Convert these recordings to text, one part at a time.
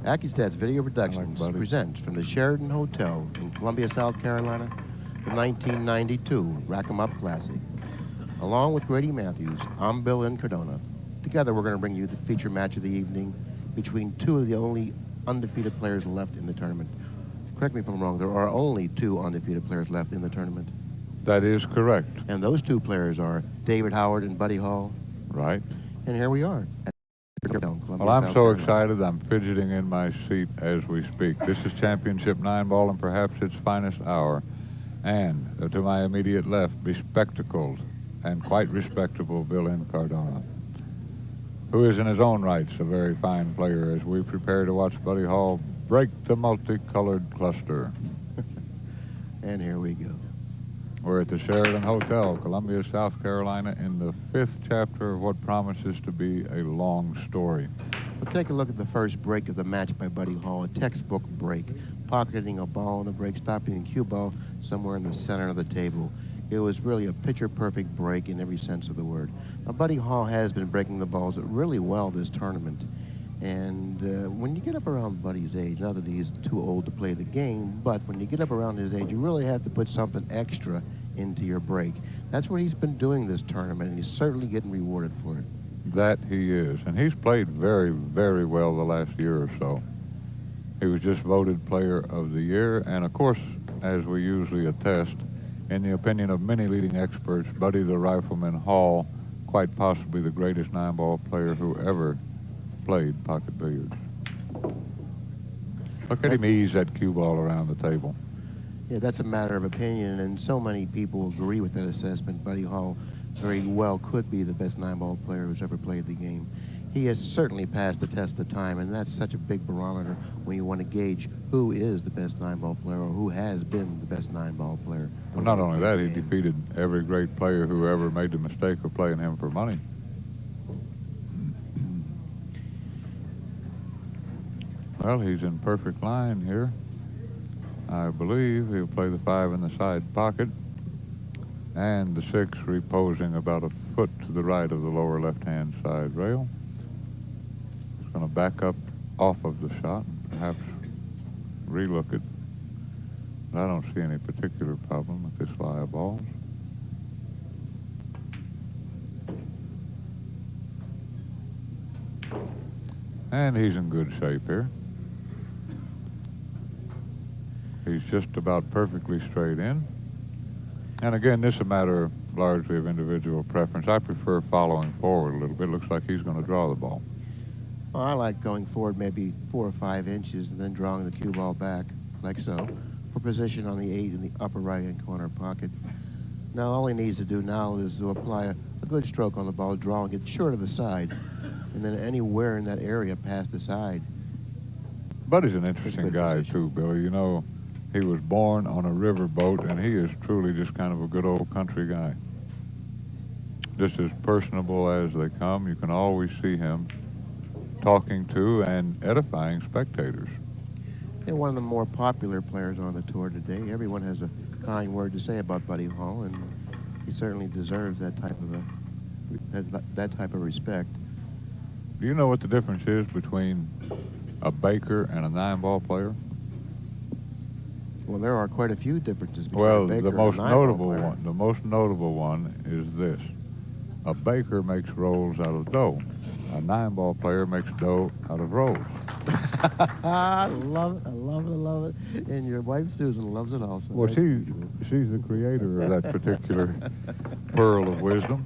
ACCUSTATS Video Productions presents from the Sheraton Hotel in Columbia, South Carolina, the 1992 Rak'M Up Classic. Along with Grady Mathews, I'm Bill Incardona. Together we're going to bring you the feature match of the evening between two of the only undefeated players left in the tournament. Correct me if I'm wrong, there are only two undefeated players left in the tournament. That is correct. And those two players are David Howard and Buddy Hall. Right. And here we are. Well, I'm so excited I'm fidgeting in my seat as we speak. This is Championship 9-ball and perhaps its finest hour. And to my immediate left, bespectacled and quite respectable Bill Incardona, who is in his own rights a very fine player as we prepare to watch Buddy Hall break the multicolored cluster. And here we go. We're at the Sheraton Hotel, Columbia, South Carolina, in the 5th chapter of what promises to be a long story. We'll take a look at the first break of the match by Buddy Hall, a textbook break, pocketing a ball on the break, stopping the cue ball somewhere in the center of the table. It was really a picture-perfect break in every sense of the word. Now, Buddy Hall has been breaking the balls really well this tournament. And when you get up around Buddy's age, not that he's too old to play the game, but when you get up around his age, you really have to put something extra into your break. That's what he's been doing this tournament, and he's certainly getting rewarded for it. That he is. And he's played very, very well the last year or so. He was just voted Player of the Year, and of course, as we usually attest, in the opinion of many leading experts, Buddy the Rifleman Hall, quite possibly the greatest 9-ball player who ever played pocket billiards. Look at him ease that cue ball around the table. Yeah, that's a matter of opinion, and so many people agree with that assessment. Buddy Hall very well could be the best 9-ball player who's ever played the game. He has certainly passed the test of time, and that's such a big barometer when you want to gauge who is the best 9-ball player or who has been the best 9-ball player. Well, not only that, he defeated every great player who ever made the mistake of playing him for money. Well, he's in perfect line here. I believe he'll play the 5 in the side pocket and the 6 reposing about a foot to the right of the lower left-hand side rail. He's going to back up off of the shot and perhaps relook it. But I don't see any particular problem with this lie of balls. And he's in good shape here. He's just about perfectly straight in. And again, this is a matter largely of individual preference. I prefer following forward a little bit. Looks like he's going to draw the ball. Well, I like going forward maybe 4 or 5 inches and then drawing the cue ball back, like so, for position on the 8 in the upper right-hand corner pocket. Now, all he needs to do now is to apply a good stroke on the ball, drawing it short of the side, and then anywhere in that area past the side. Buddy's an interesting guy, too, Billy. You know, he was born on a riverboat, and he is truly just kind of a good old country guy. Just as personable as they come. You can always see him talking to and edifying spectators. And one of the more popular players on the tour today. Everyone has a kind word to say about Buddy Hall, and he certainly deserves that type of respect. Do you know what the difference is between a baker and a 9-ball player? Well, there are quite a few differences between well, a baker the most and a notable player. one. The most notable one is this: a baker makes rolls out of dough. A 9-ball player makes dough out of rolls. I love it. I love it. I love it. And your wife Susan loves it also. Well, she's the creator of that particular pearl of wisdom.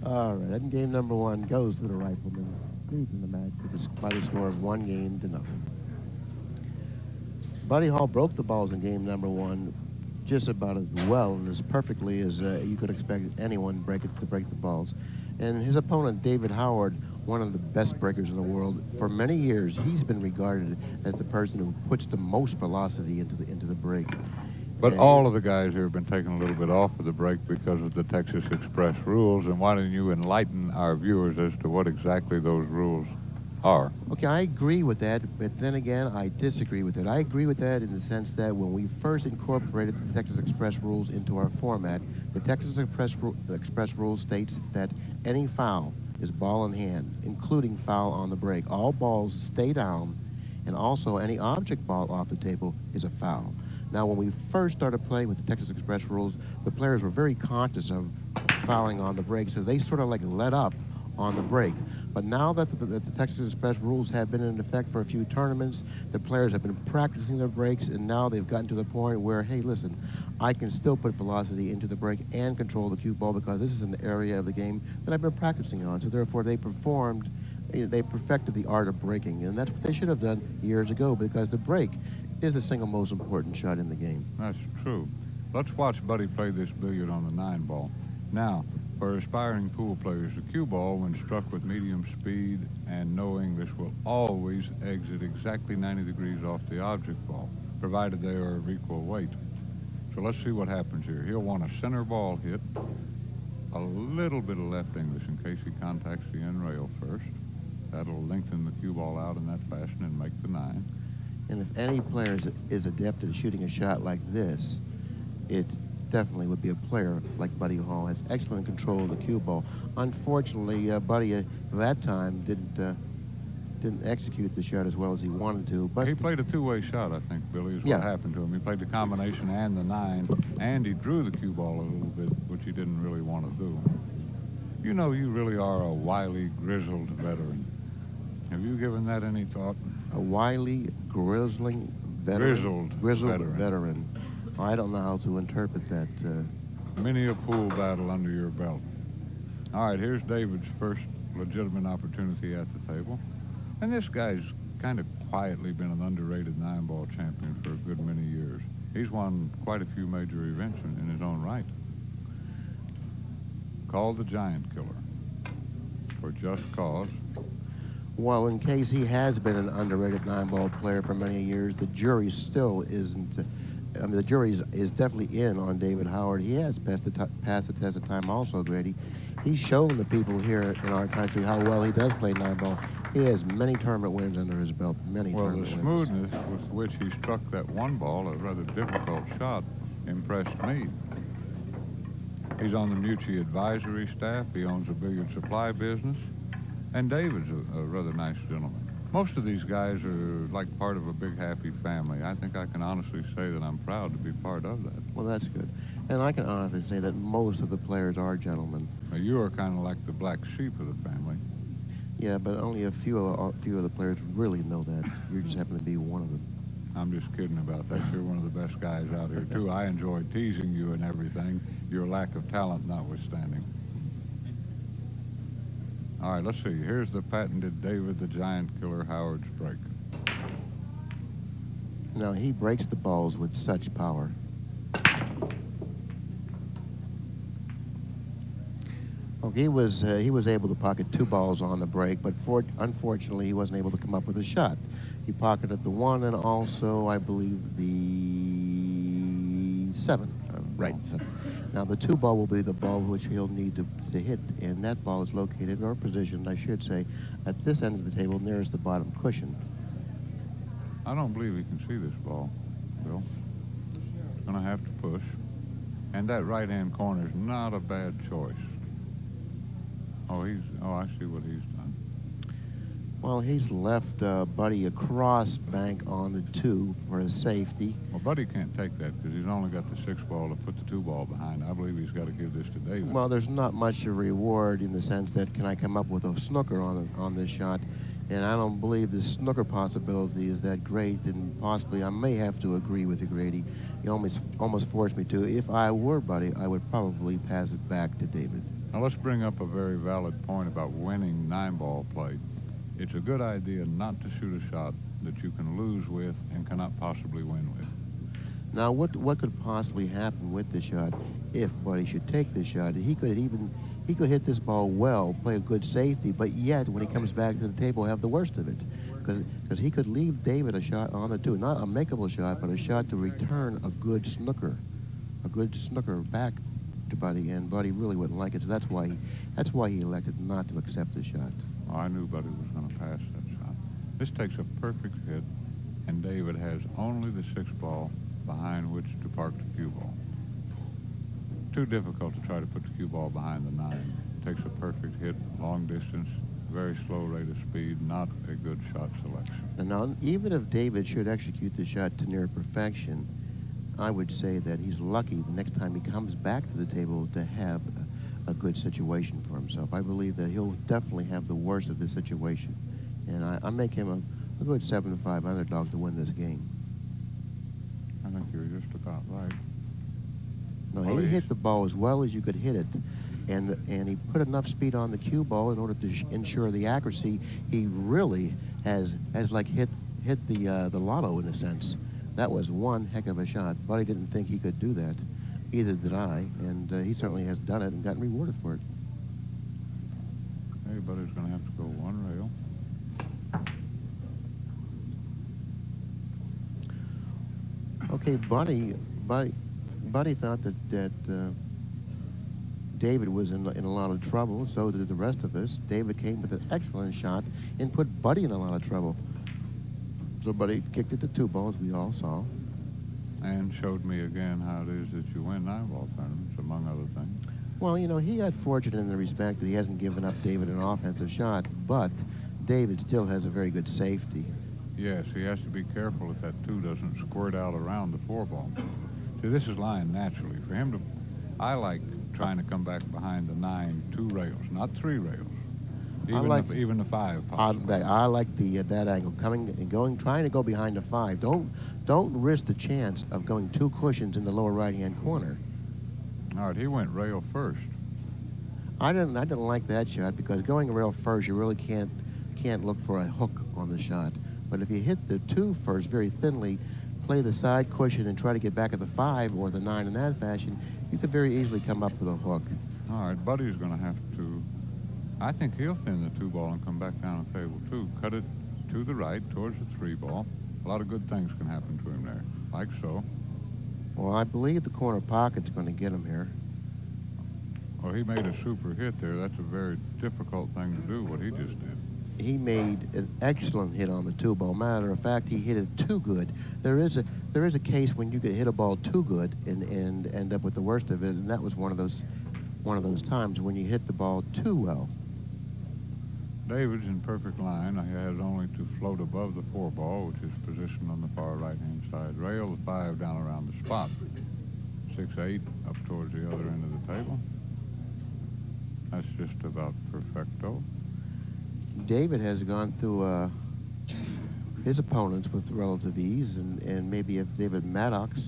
All right, and game number 1 goes to the Rifleman, leads in the match by the score of 1-0. Buddy Hall broke the balls in game number 1 just about as well and as perfectly as you could expect anyone to break the balls. And his opponent, David Howard, one of the best breakers in the world, for many years he's been regarded as the person who puts the most velocity into the break. But all of the guys here have been taking a little bit off of the break because of the Texas Express rules, and why don't you enlighten our viewers as to what exactly those rules are? Okay, I agree with that, but then again, I disagree with it. I agree with that in the sense that when we first incorporated the Texas Express rules into our format, the Texas Express rule states that any foul is ball in hand, including foul on the break. All balls stay down And also, any object ball off the table is a foul. Now, when we first started playing with the Texas Express rules, the players were very conscious of fouling on the break, so they sort of like let up on the break. But now that the Texas Express rules have been in effect for a few tournaments, the players have been practicing their breaks, and now they've gotten to the point where, hey, listen, I can still put velocity into the break and control the cue ball because this is an area of the game that I've been practicing on. So therefore, they perfected the art of breaking, and that's what they should have done years ago because the break is the single most important shot in the game. That's true. Let's watch Buddy play this billiard on the 9 ball. Now, for aspiring pool players, the cue ball, when struck with medium speed and knowing this will always exit exactly 90 degrees off the object ball, provided they are of equal weight. So let's see what happens here. He'll want a center ball hit, a little bit of left English in case he contacts the end rail first. That'll lengthen the cue ball out in that fashion and make the 9. And if any player is adept at shooting a shot like this, it definitely would be a player like Buddy Hall. Has excellent control of the cue ball. Unfortunately, Buddy at that time didn't execute the shot as well as he wanted to. But he played a two-way shot, I think, Billy, is what happened to him. He played the combination and the 9, and he drew the cue ball a little bit, which he didn't really want to do. You know, you really are a wily, grizzled veteran. Have you given that any thought? A wily, grizzled veteran. Grizzled veteran. I don't know how to interpret that. Many a pool battle under your belt. All right, here's David's first legitimate opportunity at the table. And this guy's kind of quietly been an underrated 9-ball champion for a good many years. He's won quite a few major events in his own right. Called the Giant Killer for just cause. Well, in case he has been an underrated 9-ball player for many years, the jury still isn't. I mean, the jury is definitely in on David Howard. He has passed the test of time also, Grady. He's shown the people here in our country how well he does play 9-ball. He has many tournament wins under his belt, many tournament wins. Well, the smoothness with which he struck that 1 ball, a rather difficult shot, impressed me. He's on the Mucci advisory staff. He owns a billiard supply business. And David's a rather nice gentleman. Most of these guys are like part of a big, happy family. I think I can honestly say that I'm proud to be part of that. Well, that's good. And I can honestly say that most of the players are gentlemen. Now, you are kind of like the black sheep of the family. Yeah, but only a few of the players really know that. You just happen to be one of them. I'm just kidding about that. You're one of the best guys out here, too. I enjoy teasing you and everything, your lack of talent notwithstanding. All right, let's see. Here's the patented David the Giant Killer Howard's break. Now, he breaks the balls with such power. Okay, he was able to pocket 2 balls on the break, but unfortunately, he wasn't able to come up with a shot. He pocketed the 1 and also, I believe, the 7. Right, 7. Now, the 2 ball will be the ball which he'll need to hit, and that ball is located or positioned, I should say, at this end of the table nearest the bottom cushion. I don't believe he can see this ball, Bill. He's going to have to push. And that right-hand corner is not a bad choice. Oh, I see what he's done. Well, he's left Buddy across bank on the 2 for a safety. Well, Buddy can't take that because he's only got the 6 ball to put the 2 ball behind. I believe he's got to give this to David. Well, there's not much to reward in the sense that can I come up with a snooker on this shot, and I don't believe the snooker possibility is that great, and possibly I may have to agree with you, Grady. You almost forced me to. If I were Buddy, I would probably pass it back to David. Now, let's bring up a very valid point about winning 9-ball play. It's a good idea not to shoot a shot that you can lose with and cannot possibly win with. Now, what could possibly happen with this shot if Buddy should take this shot? He could hit this ball well, play a good safety, but yet when he comes back to the table, have the worst of it, because he could leave David a shot on the 2, not a makeable shot, but a shot to return a good snooker back to Buddy, and Buddy really wouldn't like it, so that's why he elected not to accept the shot. Oh, I knew Buddy was going to pass that shot. This takes a perfect hit, and David has only the 6 ball behind which to park the cue ball. Too difficult to try to put the cue ball behind the 9. It takes a perfect hit, long distance, very slow rate of speed, not a good shot selection. And now, even if David should execute the shot to near perfection, I would say that he's lucky the next time he comes back to the table to have a good situation for himself. I believe that he'll definitely have the worst of this situation. And I make him a good 7-5 underdog to win this game. I think you're just about right. No, Oh, he he's- hit the ball as well as you could hit it. And he put enough speed on the cue ball in order to ensure the accuracy. He really has like hit the lotto in a sense. That was one heck of a shot. Buddy didn't think he could do that. Either did I, and he certainly has done it and gotten rewarded for it. Everybody's going to have to go one rail. Okay, Buddy thought that David was in a lot of trouble. So did the rest of us. David came with an excellent shot and put Buddy in a lot of trouble. So Buddy kicked it to 2 balls, we all saw. And showed me again how it is that you win 9-ball tournaments, among other things. Well, you know, he got fortunate in the respect that he hasn't given up David an offensive shot, but David still has a very good safety. Yes, he has to be careful that that 2 doesn't squirt out around the 4-ball. See, this is lying naturally. For him to, I like trying to come back behind the 9, 2 rails, not 3 rails. Even the 5 possibly. I like that angle, coming and going, trying to go behind the 5. Don't risk the chance of going 2 cushions in the lower right-hand corner. All right, he went rail first. I didn't like that shot because going rail first, you really can't look for a hook on the shot. But if you hit the 2 first very thinly, play the side cushion and try to get back at the 5 or the 9 in that fashion, you could very easily come up with a hook. All right, Buddy's going to have to, I think he'll thin the 2-ball and come back down on table 2. Cut it to the right towards the 3-ball. A lot of good things can happen to him there, like so. Well, I believe the corner pocket's going to get him here. Well, he made a super hit there. That's a very difficult thing to do, what he just did. He made an excellent hit on the 2-ball. Matter of fact, he hit it too good. There is a case when you could hit a ball too good and end up with the worst of it, and that was one of those times when you hit the ball too well. David's in perfect line. He has only to float above the 4-ball, which is positioned on the far right-hand side rail, the 5 down around the spot. 6-8 up towards the other end of the table. That's just about perfecto. David has gone through his opponents with relative ease, and maybe if David Maddox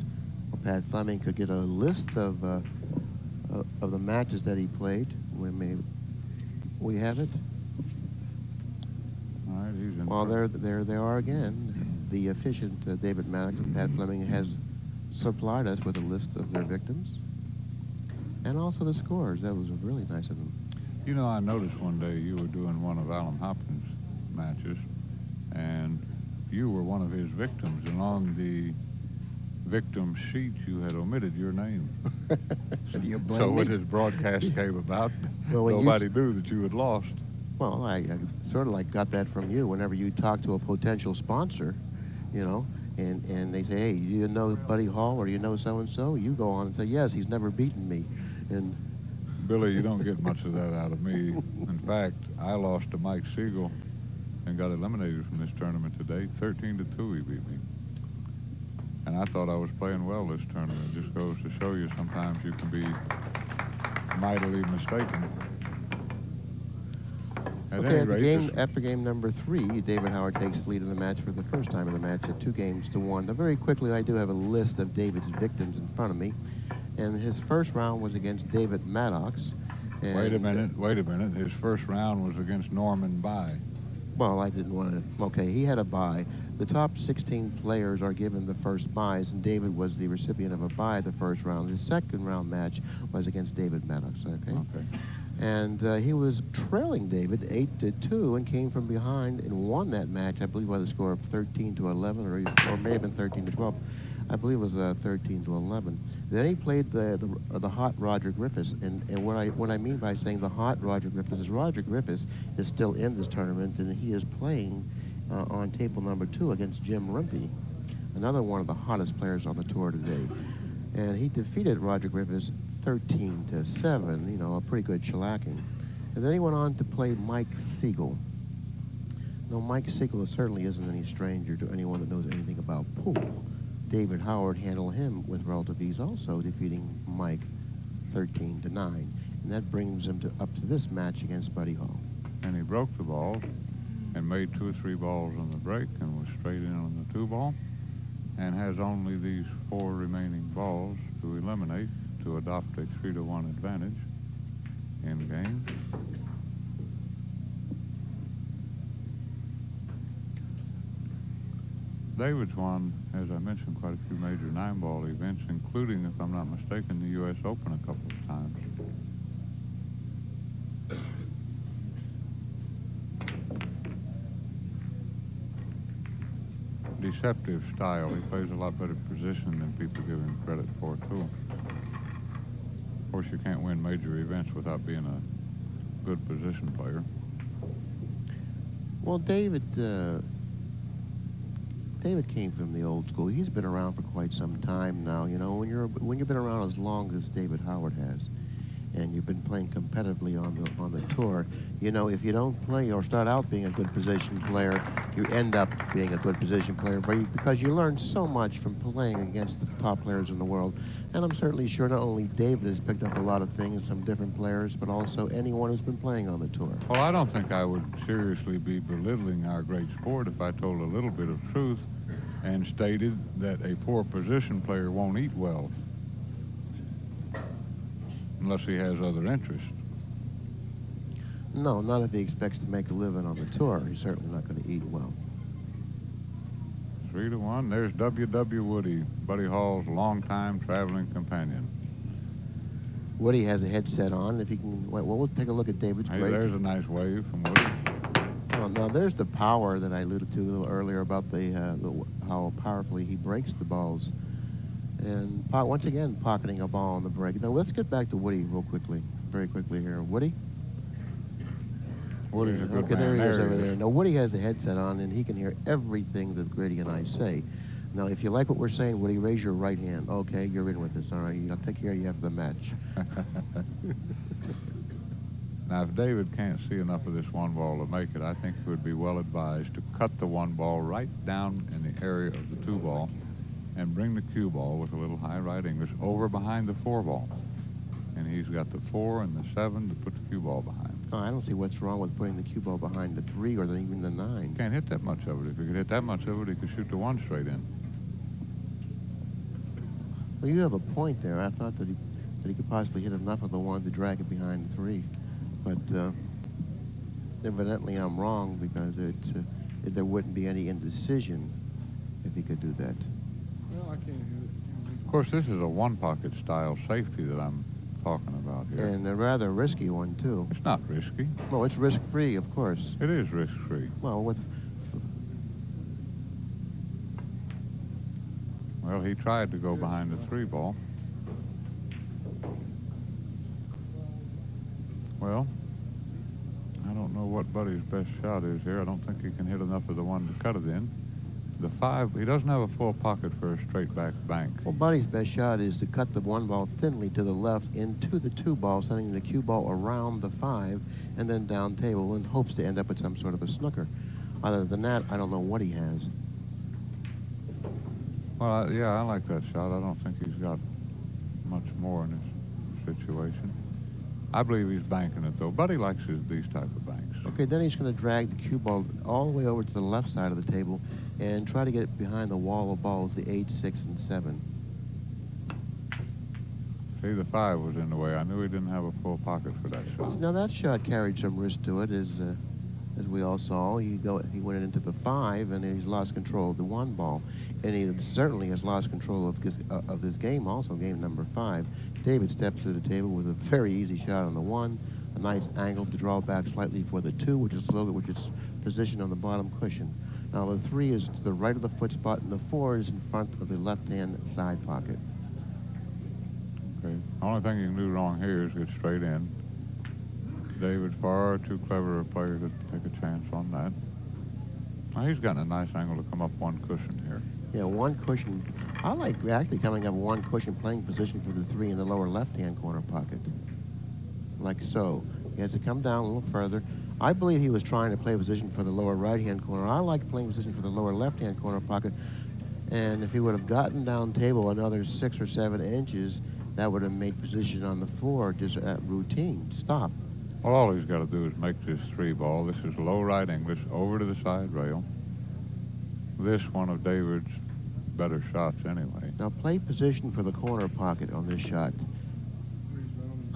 or Pat Fleming could get a list of the matches that he played, we have it. All right, he's in. Well, there they are again. The efficient David Maddox and Pat Fleming has supplied us with a list of their victims and also the scores. That was really nice of them. You know, I noticed one day you were doing one of Alan Hopkins' matches, and you were one of his victims, and on the victim sheet you had omitted your name. You blame So me? when his broadcast came about, Well, when nobody knew that you had lost. Well, I sort of like got that from you. Whenever you talk to a potential sponsor, you know, and they say, hey, you know Buddy Hall or you know so-and-so, you go on and say, yes, he's never beaten me. And Billy, you don't get much of that out of me. In fact, I lost to Mike Siegel and got eliminated from this tournament today. 13-2 he beat me. And I thought I was playing well this tournament. It just goes to show you sometimes you can be mightily mistaken. At okay, any rate, after game number 3, David Howard takes the lead in the match for the first time in the match at 2-1. Now, very quickly, I do have a list of David's victims in front of me. And his first round was against David Maddox. wait a minute. His first round was against Norman By. Well, I didn't want to. Okay, he had a bye. The top 16 players are given the first byes, and David was the recipient of a bye the first round. His second round match was against David Maddox, okay? And he was trailing David 8-2 and came from behind and won that match, I believe, by the score of 13-11, or may have been 13-12. I believe it was 13-11. Then he played the hot Roger Griffiths, and what I mean by saying the hot Roger Griffiths is Roger Griffiths is still in this tournament, and he is playing on table number 2 against Jim Rimpey, another one of the hottest players on the tour today. And he defeated Roger Griffiths 13-7, you know, a pretty good shellacking. And then he went on to play Mike Siegel. No, Mike Siegel certainly isn't any stranger to anyone that knows anything about pool. David Howard handled him with relative ease also, defeating Mike 13-9. And that brings him up to this match against Buddy Hall. And he broke the balls and made 2 or 3 balls on the break and was straight in on the 2 ball and has only these 4 remaining balls to eliminate to adopt a 3-1 advantage in game. David's won, as I mentioned, quite a few major 9-ball events, including, if I'm not mistaken, the U.S. Open a couple of times. Deceptive style. He plays a lot better position than people give him credit for, too. Of course, you can't win major events without being a good position player. Well, David came from the old school. He's been around for quite some time now. You know, when you've been around as long as David Howard has, and you've been playing competitively on the tour, you know, if you don't play or start out being a good position player, you end up being a good position player because you learn so much from playing against the top players in the world. And I'm certainly sure not only David has picked up a lot of things from different players, but also anyone who's been playing on the tour. Well, I don't think I would seriously be belittling our great sport if I told a little bit of truth and stated that a poor position player won't eat well unless he has other interests. No, not if he expects to make a living on the tour. He's certainly not going to eat well. 3-1. There's W.W. Woody, Buddy Hall's longtime traveling companion. Woody has a headset on. If he can, well, we'll take a look at David's break. Hey, there's a nice wave from Woody. Well, now there's the power that I alluded to a little earlier about how powerfully he breaks the balls. And once again, pocketing a ball on the break. Now let's get back to Woody very quickly here. Woody? Woody's a good okay, man. there he is over there. Now Woody has a headset on and he can hear everything that Grady and I say. Now if you like what we're saying, Woody, raise your right hand. Okay, you're in with us. All right, I'll take care of you after the match. Now, if David can't see enough of this 1 ball to make it, I think he would be well advised to cut the 1 ball right down in the area of the 2 ball and bring the cue ball with a little high right English over behind the 4 ball. And he's got the 4 and the 7 to put the cue ball behind. Oh, I don't see what's wrong with putting the cue ball behind the 3 or even the 9. Can't hit that much of it. If he could hit that much of it, he could shoot the 1 straight in. Well, you have a point there. I thought that he could possibly hit enough of the 1 to drag it behind the 3. But evidently I'm wrong because there wouldn't be any indecision if he could do that. Well, I can't do it. Of course, this is a 1-pocket style safety that I'm talking about here. And a rather risky one, too. It's not risky. No, it's risk-free, of course. It is risk-free. Well, Well, he tried to go behind the 3 ball. Well, I don't know what Buddy's best shot is here. I don't think he can hit enough of the 1 to cut it in. The 5, he doesn't have a full pocket for a straight back bank. Well, Buddy's best shot is to cut the 1 ball thinly to the left into the 2 ball, sending the cue ball around the 5 and then down table in hopes to end up with some sort of a snooker. Other than that, I don't know what he has. Well, yeah, I like that shot. I don't think he's got much more in this situation. I believe he's banking it, though. Buddy likes these type of banks. Okay, then he's going to drag the cue ball all the way over to the left side of the table and try to get it behind the wall of balls, the 8, 6, and 7. See, the 5 was in the way. I knew he didn't have a full pocket for that shot. Now, that shot carried some risk to it, as we all saw. He went into the 5, and he's lost control of the 1 ball. And he certainly has lost control of this game, also game number 5. David steps to the table with a very easy shot on the 1, a nice angle to draw back slightly for the 2, which is positioned on the bottom cushion. Now the 3 is to the right of the foot spot, and the 4 is in front of the left-hand side pocket. Okay. The only thing you can do wrong here is get straight in. David, far too clever a player to take a chance on that. Now he's gotten a nice angle to come up 1 cushion here. Yeah, 1 cushion. I like actually coming up 1 cushion, playing position for the 3 in the lower left-hand corner pocket. Like so. He has to come down a little further. I believe he was trying to play position for the lower right-hand corner. I like playing position for the lower left-hand corner pocket. And if he would have gotten down table another 6 or 7 inches, that would have made position on the floor just routine. Stop. Well, all he's got to do is make this 3-ball. This is low right English over to the side rail. This one of David's better shots anyway. Now play position for the corner pocket on this shot.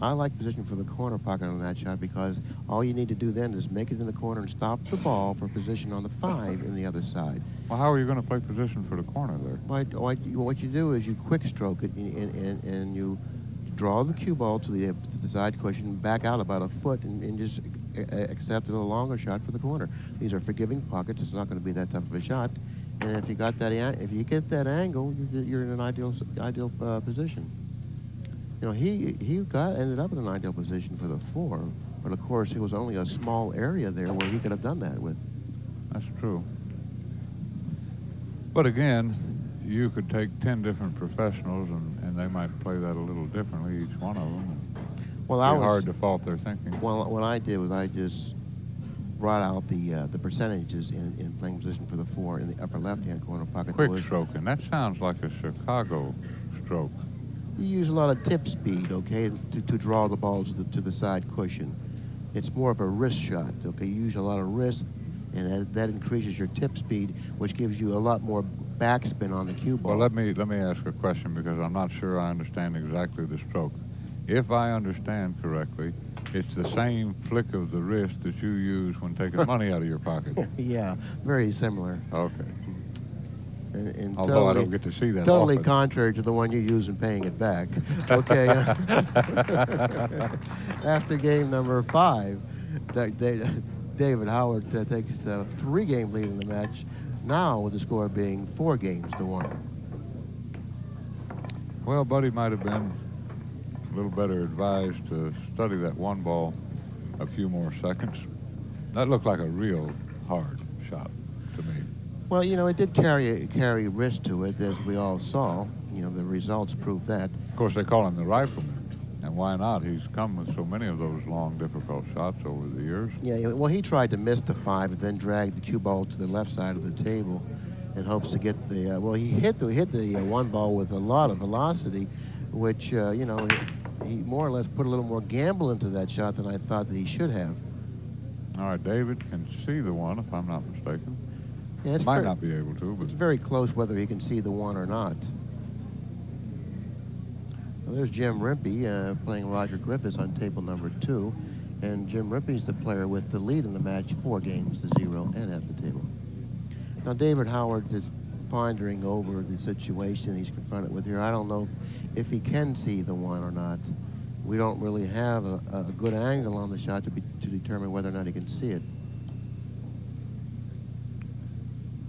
I like position for the corner pocket on that shot because all you need to do then is make it in the corner and stop the ball for position on the 5 in the other side. Well, how are you going to play position for the corner there? What you do is you quick stroke it and you draw the cue ball to the side cushion, back out about a foot, and just accept a longer shot for the corner. These are forgiving pockets. It's not going to be that tough of a shot. And if you got that, if you get that angle, you're in an ideal position. You know, he ended up in an ideal position for the 4, but of course it was only a small area there where he could have done that with. That's true. But again, you could take 10 different professionals and they might play that a little differently, each one of them. Well, it's hard to fault their thinking. Well, what I did was I just brought out the percentages in playing position for the 4 in the upper left-hand corner pocket. Quick stroking. That sounds like a Chicago stroke. You use a lot of tip speed, okay, to draw the ball to the side cushion. It's more of a wrist shot, okay? You use a lot of wrist, and that increases your tip speed, which gives you a lot more backspin on the cue ball. Well, let me ask a question because I'm not sure I understand exactly the stroke. If I understand correctly, it's the same flick of the wrist that you use when taking money out of your pocket. Yeah, very similar. Okay. And although I don't get to see that totally often. Contrary to the one you use in paying it back. Okay. After game number 5, David Howard takes a 3-game lead in the match, now with the score being 4-1. Well, Buddy might have been a little better advised to study that 1 ball a few more seconds. That looked like a real hard shot to me. Well, you know, it did carry risk to it, as we all saw. You know, the results prove that. Of course, they call him the rifleman, and why not? He's come with so many of those long, difficult shots over the years. Yeah, well, he tried to miss the 5 and then dragged the cue ball to the left side of the table in hopes to get the, well, he hit the 1 ball with a lot of velocity, which, you know, he more or less put a little more gamble into that shot than I thought that he should have. All right, David can see the 1, if I'm not mistaken. Yeah, might not be able to, but it's very close whether he can see the 1 or not. Well, there's Jim Rimpey playing Roger Griffiths on table number 2, and Jim Rimpey's the player with the lead in the match, 4-0 and at the table. Now David Howard is pondering over the situation he's confronted with here. I don't know if he can see the 1 or not. We don't really have a good angle on the shot to determine whether or not he can see it.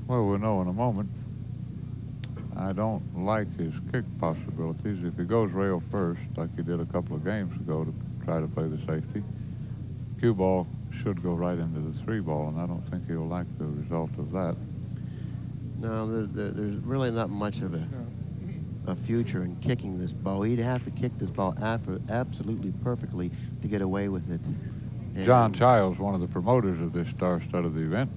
Well, we'll know in a moment. I don't like his kick possibilities. If he goes rail first, like he did a couple of games ago to try to play the safety, cue ball should go right into the 3-ball, and I don't think he'll like the result of that. No, there's really not much of a future in kicking this ball. He'd have to kick this ball absolutely perfectly to get away with it. And John Childs, one of the promoters of this star-studded event,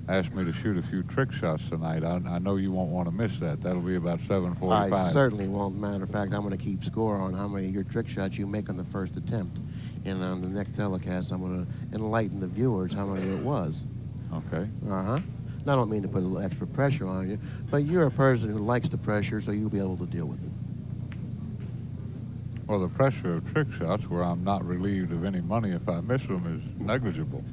asked me to shoot a few trick shots tonight. I know you won't want to miss that. That'll be about 7:45. I certainly won't. Matter of fact, I'm going to keep score on how many of your trick shots you make on the first attempt. And on the next telecast, I'm going to enlighten the viewers how many it was. Okay. Uh-huh. I don't mean to put a little extra pressure on you, but you're a person who likes the pressure, so you'll be able to deal with it. Well, the pressure of trick shots, where I'm not relieved of any money if I miss them, is negligible.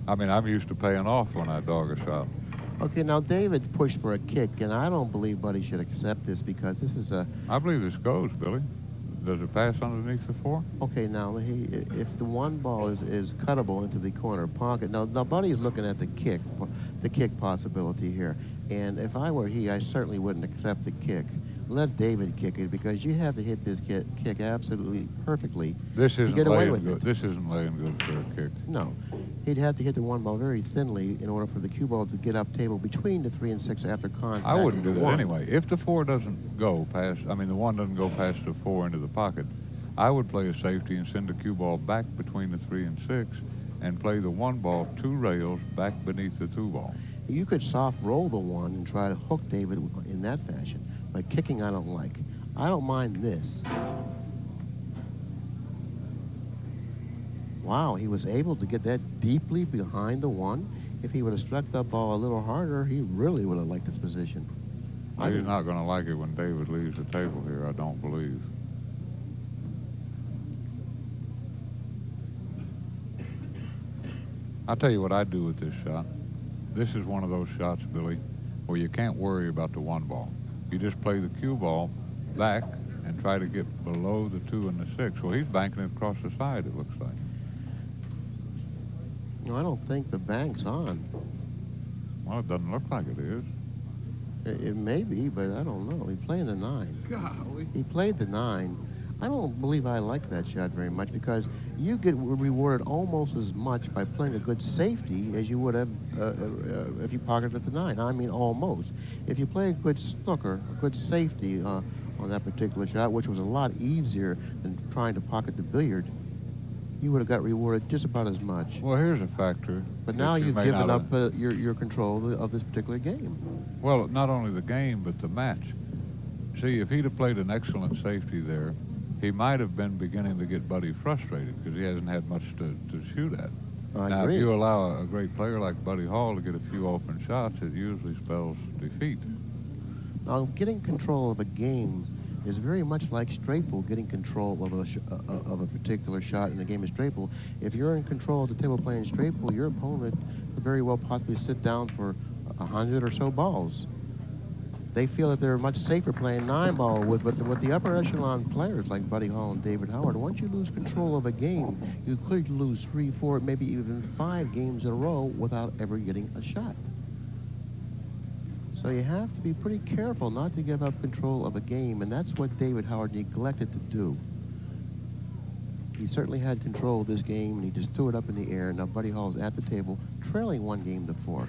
I mean, I'm used to paying off when I dog a shot. Okay, now David pushed for a kick, and I don't believe Buddy should accept this because this is a... I believe this goes, Billy. Does it pass underneath the 4? Okay, now, if the 1 ball is cuttable into the corner pocket, now Buddy's looking at the kick possibility here. And if I were he, I certainly wouldn't accept the kick. Let David kick it because you have to hit this kick absolutely perfectly. This isn't get away laying with good. it. This isn't laying good for a kick. No. He'd have to hit the 1 ball very thinly in order for the cue ball to get up table between the 3 and 6 after contact. I wouldn't do that 1. anyway. If the 4 doesn't go past, I mean, the 1 doesn't go past the 4 into the pocket, I would play a safety and send the cue ball back between the 3 and 6 and play the 1 ball 2 rails back beneath the 2 ball. You could soft roll the 1 and try to hook David in that fashion. But kicking I don't like. I don't mind this. Wow, he was able to get that deeply behind the 1. If he would have struck that ball a little harder, he really would have liked this position. He's not going to like it when David leaves the table here, I don't believe. I'll tell you what I do with this shot. This is one of those shots, Billy, where you can't worry about the 1 ball. You just play the cue ball back and try to get below the 2 and the 6. Well, he's banking it across the side, it looks like. No, I don't think the bank's on. Well, it doesn't look like it is. It may be, but I don't know. He played the 9. Golly. He played the 9. I don't believe I like that shot very much because you get rewarded almost as much by playing a good safety as you would have if you pocketed the 9. I mean, almost. If you play a good snooker, a good safety on that particular shot, which was a lot easier than trying to pocket the billiard, you would have got rewarded just about as much. Well, here's a factor. But now you've may given not up your control of this particular game. Well, not only the game, but the match. See, if he'd have played an excellent safety there, he might have been beginning to get Buddy frustrated because he hasn't had much to shoot at. I Now, agree. if you allow a great player like Buddy Hall to get a few open shots, it usually spells defeat. Now, getting control of a game is very much like straight pool, getting control of a particular shot in a game of straight pool. If you're in control of the table playing straight pool, your opponent could very well possibly sit down for 100 or so balls. They feel that they're much safer playing 9 ball with the upper echelon players like Buddy Hall and David Howard. Once you lose control of a game, you could lose 3, 4, maybe even 5 games in a row without ever getting a shot. So you have to be pretty careful not to give up control of a game, and that's what David Howard neglected to do. He certainly had control of this game, and he just threw it up in the air. Now Buddy Hall's at the table, trailing 1 game to 4,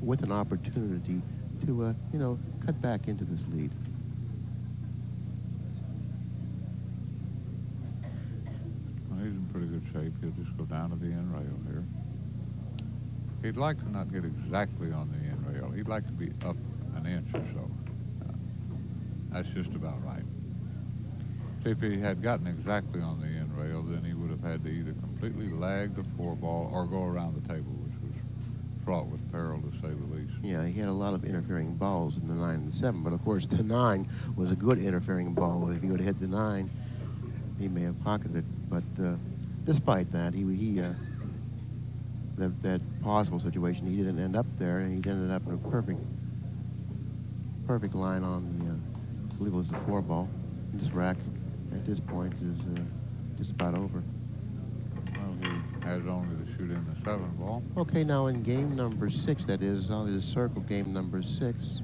with an opportunity to, cut back into this lead. Well, he's in pretty good shape. He'll just go down to the end rail here. He'd like to not get exactly on the end rail. He'd like to be up an inch or so. That's just about right. If he had gotten exactly on the end rail, then he would have had to either completely lag the 4 ball or go around the table, which was fraught with peril, to say the least. Yeah, he had a lot of interfering balls in the 9 and the 7, but of course the 9 was a good interfering ball. If he would have hit the 9, he may have pocketed it. But despite that, that possible situation, he didn't end up there, and he ended up in a perfect line on the, I believe it was the 4 ball. This rack at this point is just about over. Well, he has only to shoot in the 7 ball. Okay, now in game number 6, that is, on the circle game number 6,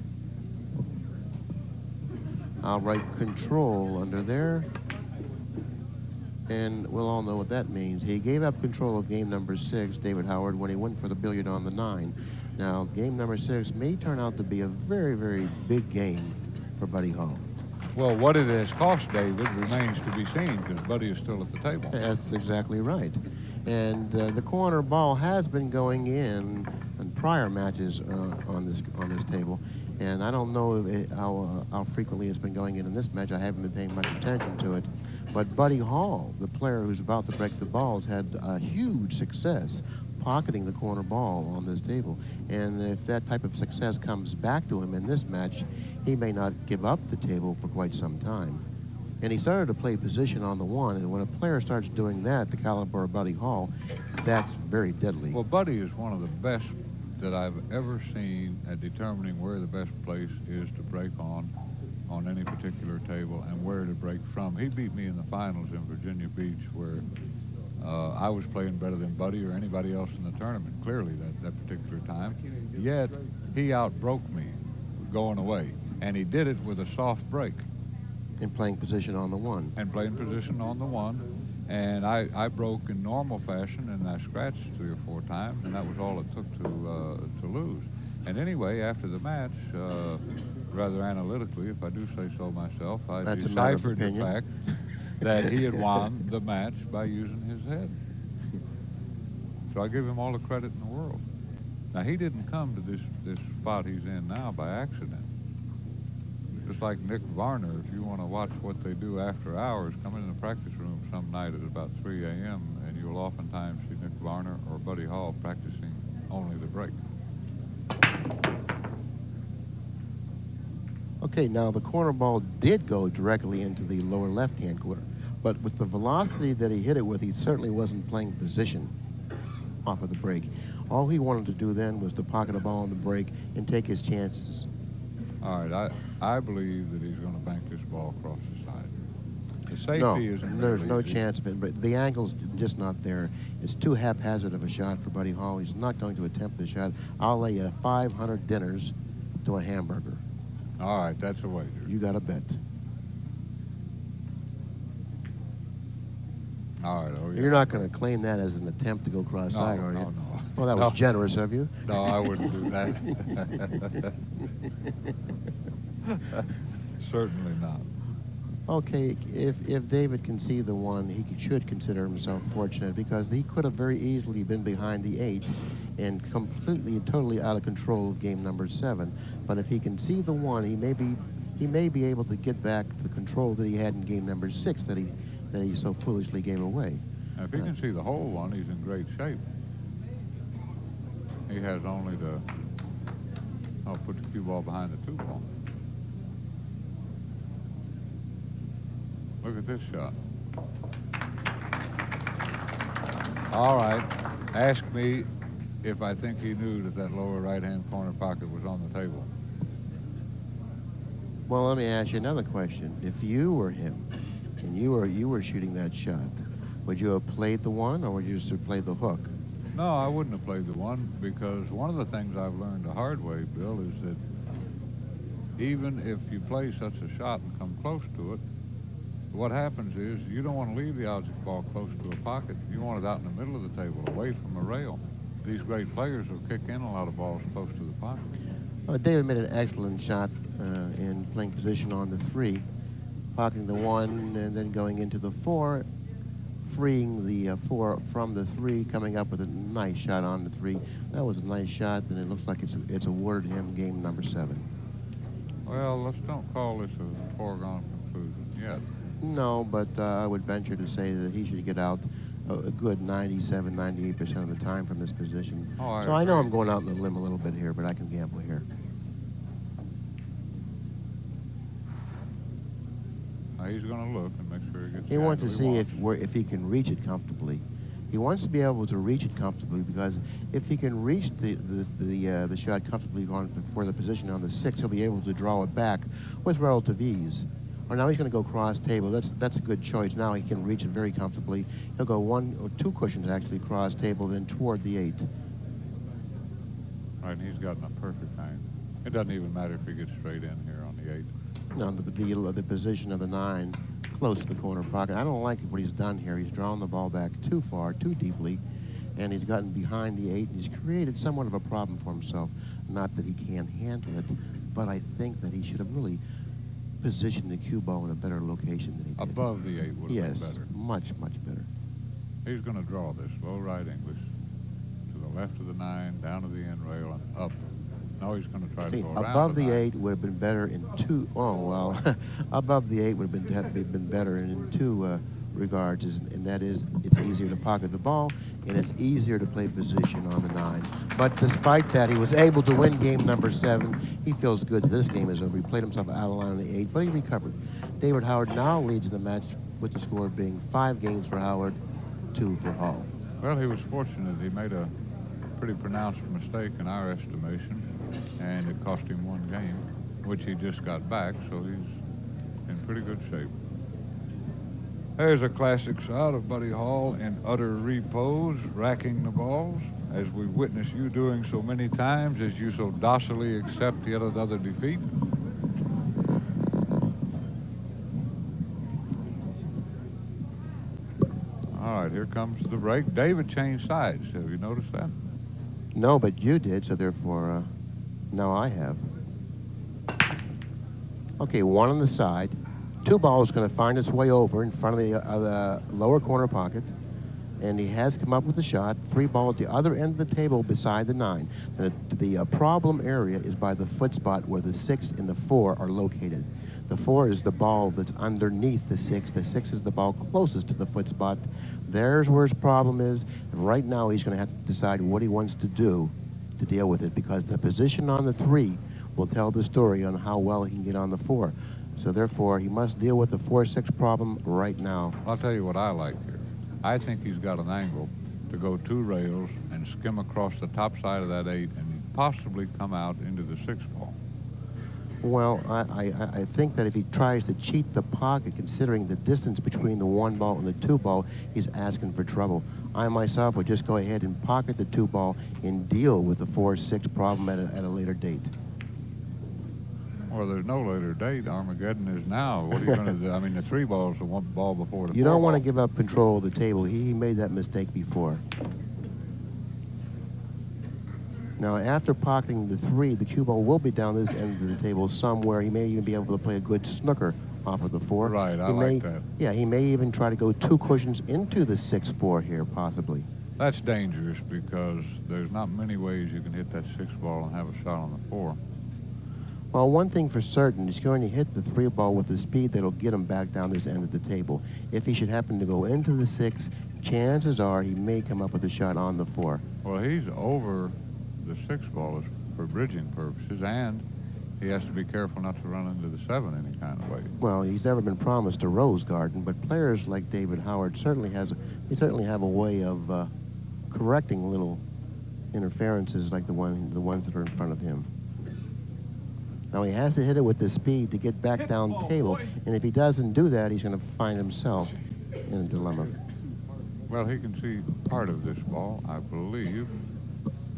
I'll write control under there, and we'll all know what that means. He gave up control of game number 6, David Howard, when he went for the billiard on the 9. Now, game number 6 may turn out to be a very, very big game for Buddy Hall. Well, what it has cost David remains to be seen because Buddy is still at the table. That's exactly right. And the corner ball has been going in prior matches on this table, and I don't know how frequently it's been going in this match. I haven't been paying much attention to it. But Buddy Hall, the player who's about to break the balls, had a huge success pocketing the corner ball on this table. And if that type of success comes back to him in this match, he may not give up the table for quite some time. And he started to play position on the 1, and when a player starts doing that, the caliber of Buddy Hall, that's very deadly. Well, Buddy is one of the best that I've ever seen at determining where the best place is to break on any particular table and where to break from. He beat me in the finals in Virginia Beach where I was playing better than Buddy or anybody else in the tournament, clearly that particular time. Yet he outbroke me going away, and he did it with a soft break. And playing position on the 1. And playing position on the 1. And I broke in normal fashion, and I scratched 3 or 4 times, and that was all it took to lose. And anyway, after the match, rather analytically, if I do say so myself, I That's a matter of deciphered the opinion. fact that he had won the match by using his head. So I give him all the credit in the world. Now, he didn't come to this spot he's in now by accident. Just like Nick Varner, if you want to watch what they do after hours, come in the practice room some night at about 3 a.m., and you'll oftentimes see Nick Varner or Buddy Hall practicing only the break. Okay, now the corner ball did go directly into the lower left-hand corner, but with the velocity that he hit it with, he certainly wasn't playing position off of the break. All he wanted to do then was to pocket a ball on the break and take his chances. All right, I believe that he's going to bank this ball across the side. The safety No, isn't there's really no easy. chance of it, but the angle's just not there. It's too haphazard of a shot for Buddy Hall. He's not going to attempt the shot. I'll lay you 500 dinners to a hamburger. All right, that's a wager. You got a bet. All right, oh yeah. You're not going to claim that as an attempt to go cross-side, are you? No. Well, that was generous of you. No, I wouldn't do that. Certainly not. Okay, if David can see the one, he should consider himself fortunate because he could have very easily been behind the 8 and completely and totally out of control of game number 7. But if he can see the one, he may be able to get back the control that he had in game number 6 that he so foolishly gave away. Now, if he can see the whole one, he's in great shape. He has only to put the cue ball behind the 2 ball. Look at this shot. All right. Ask me if I think he knew that lower right-hand corner pocket was on the table. Well, let me ask you another question. If you were him and you were shooting that shot, would you have played the one or would you just have played the hook? No, I wouldn't have played the one because one of the things I've learned the hard way, Bill, is that even if you play such a shot and come close to it, what happens is you don't want to leave the object ball close to a pocket. You want it out in the middle of the table, away from a rail. These great players will kick in a lot of balls close to the pocket. David made an excellent shot in playing position on the 3, pocketing the 1 and then going into the 4, freeing the 4 from the 3, coming up with a nice shot on the 3. That was a nice shot, and it looks like it's awarded him game number 7. Well, let's don't call this a foregone conclusion yet. No, but I would venture to say that he should get out a good 97, 98% of the time from this position. Oh, I so I know agree. I'm going out on the limb a little bit here, but I can gamble here. Now he's going to look and make sure he gets He the wants to angle see if he can reach it comfortably. He wants to be able to reach it comfortably because if he can reach the shot comfortably for the position on the 6, he'll be able to draw it back with relative ease. Or now he's going to go cross table. That's a good choice. Now he can reach it very comfortably. He'll go 1 or 2 cushions actually cross table, then toward the 8. Right, and he's gotten a perfect hang. It doesn't even matter if he gets straight in here on the 8. Now the position of the 9 close to the corner pocket. I don't like what he's done here. He's drawn the ball back too far, too deeply, and he's gotten behind the 8, and he's created somewhat of a problem for himself. Not that he can't handle it, but I think that he should have really positioned the cue ball in a better location than he did. Above the 8 would have Yes, been better. much, much better. He's going to draw this low right English to the left of the 9, down to the end rail, and up. Now he's going to try to See, go around above the 9. 8 would have been better in 2. Oh, well, above the 8 would have been better in 2 regards, and that is it's easier to pocket the ball, and it's easier to play position on the 9. But despite that, he was able to win game number 7. He feels good that this game is over. He played himself out of line on the 8, but he recovered. David Howard now leads the match with the score being 5 games for Howard, 2 for Hall. Well, he was fortunate. He made a pretty pronounced mistake in our estimation, and it cost him 1 game, which he just got back, so he's in pretty good shape. There's a classic shot of Buddy Hall in utter repose, racking the balls, as we witness you doing so many times as you so docilely accept yet another defeat. All right, here comes the break. David changed sides. Have you noticed that? No, but you did, so therefore, now I have. Okay, 1 on the side. 2 balls going to find its way over in front of the lower corner pocket. and he has come up with a shot. 3 ball at the other end of the table beside the 9. The problem area is by the foot spot where the 6 and the 4 are located. The 4 is the ball that's underneath the 6. The 6 is the ball closest to the foot spot. There's where his problem is. And right now he's going to have to decide what he wants to do to deal with it, because the position on the 3 will tell the story on how well he can get on the 4. So therefore, he must deal with the 4-6 problem right now. I'll tell you what I like here. I think he's got an angle to go 2 rails and skim across the top side of that 8 and possibly come out into the 6 ball. Well, I think that if he tries to cheat the pocket, considering the distance between the 1 ball and the 2 ball, he's asking for trouble. I myself would just go ahead and pocket the 2 ball and deal with the 4-6 problem at a later date. Well, there's no later date. Armageddon is now. What are you going to do? I mean, the 3 balls are 1 ball before the 4 You don't want to ball. give up control of the table. He made that mistake before. Now, after pocketing the 3, the cue ball will be down this end of the table somewhere. He may even be able to play a good snooker off of the 4. Right, I like that. Yeah, he may even try to go 2 cushions into the 6-4 here, possibly. That's dangerous because there's not many ways you can hit that 6 ball and have a shot on the 4. Well, one thing for certain, he's going to hit the 3 ball with the speed that'll get him back down this end of the table. If he should happen to go into the 6, chances are he may come up with a shot on the 4. Well, he's over the 6 ball for bridging purposes, and he has to be careful not to run into the 7 any kind of way. Well, he's never been promised a rose garden, but players like David Howard certainly have a way of correcting little interferences like the ones that are in front of him. Now he has to hit it with the speed to get back down table, and if he doesn't do that, he's going to find himself in a dilemma. Well, he can see part of this ball, I believe,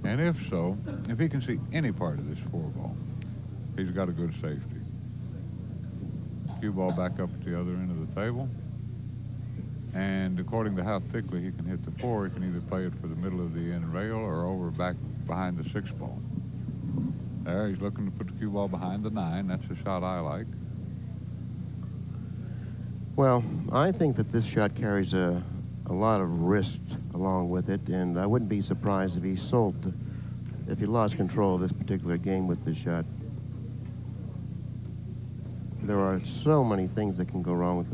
and if so, if he can see any part of this 4 ball, he's got a good safety. Cue ball back up at the other end of the table, and according to how thickly he can hit the 4, he can either play it for the middle of the end rail or over back behind the 6 ball. There, he's looking to put the cue ball behind the 9. That's a shot I like. Well, I think that this shot carries a lot of risk along with it, and I wouldn't be surprised if he lost control of this particular game with this shot. There are so many things that can go wrong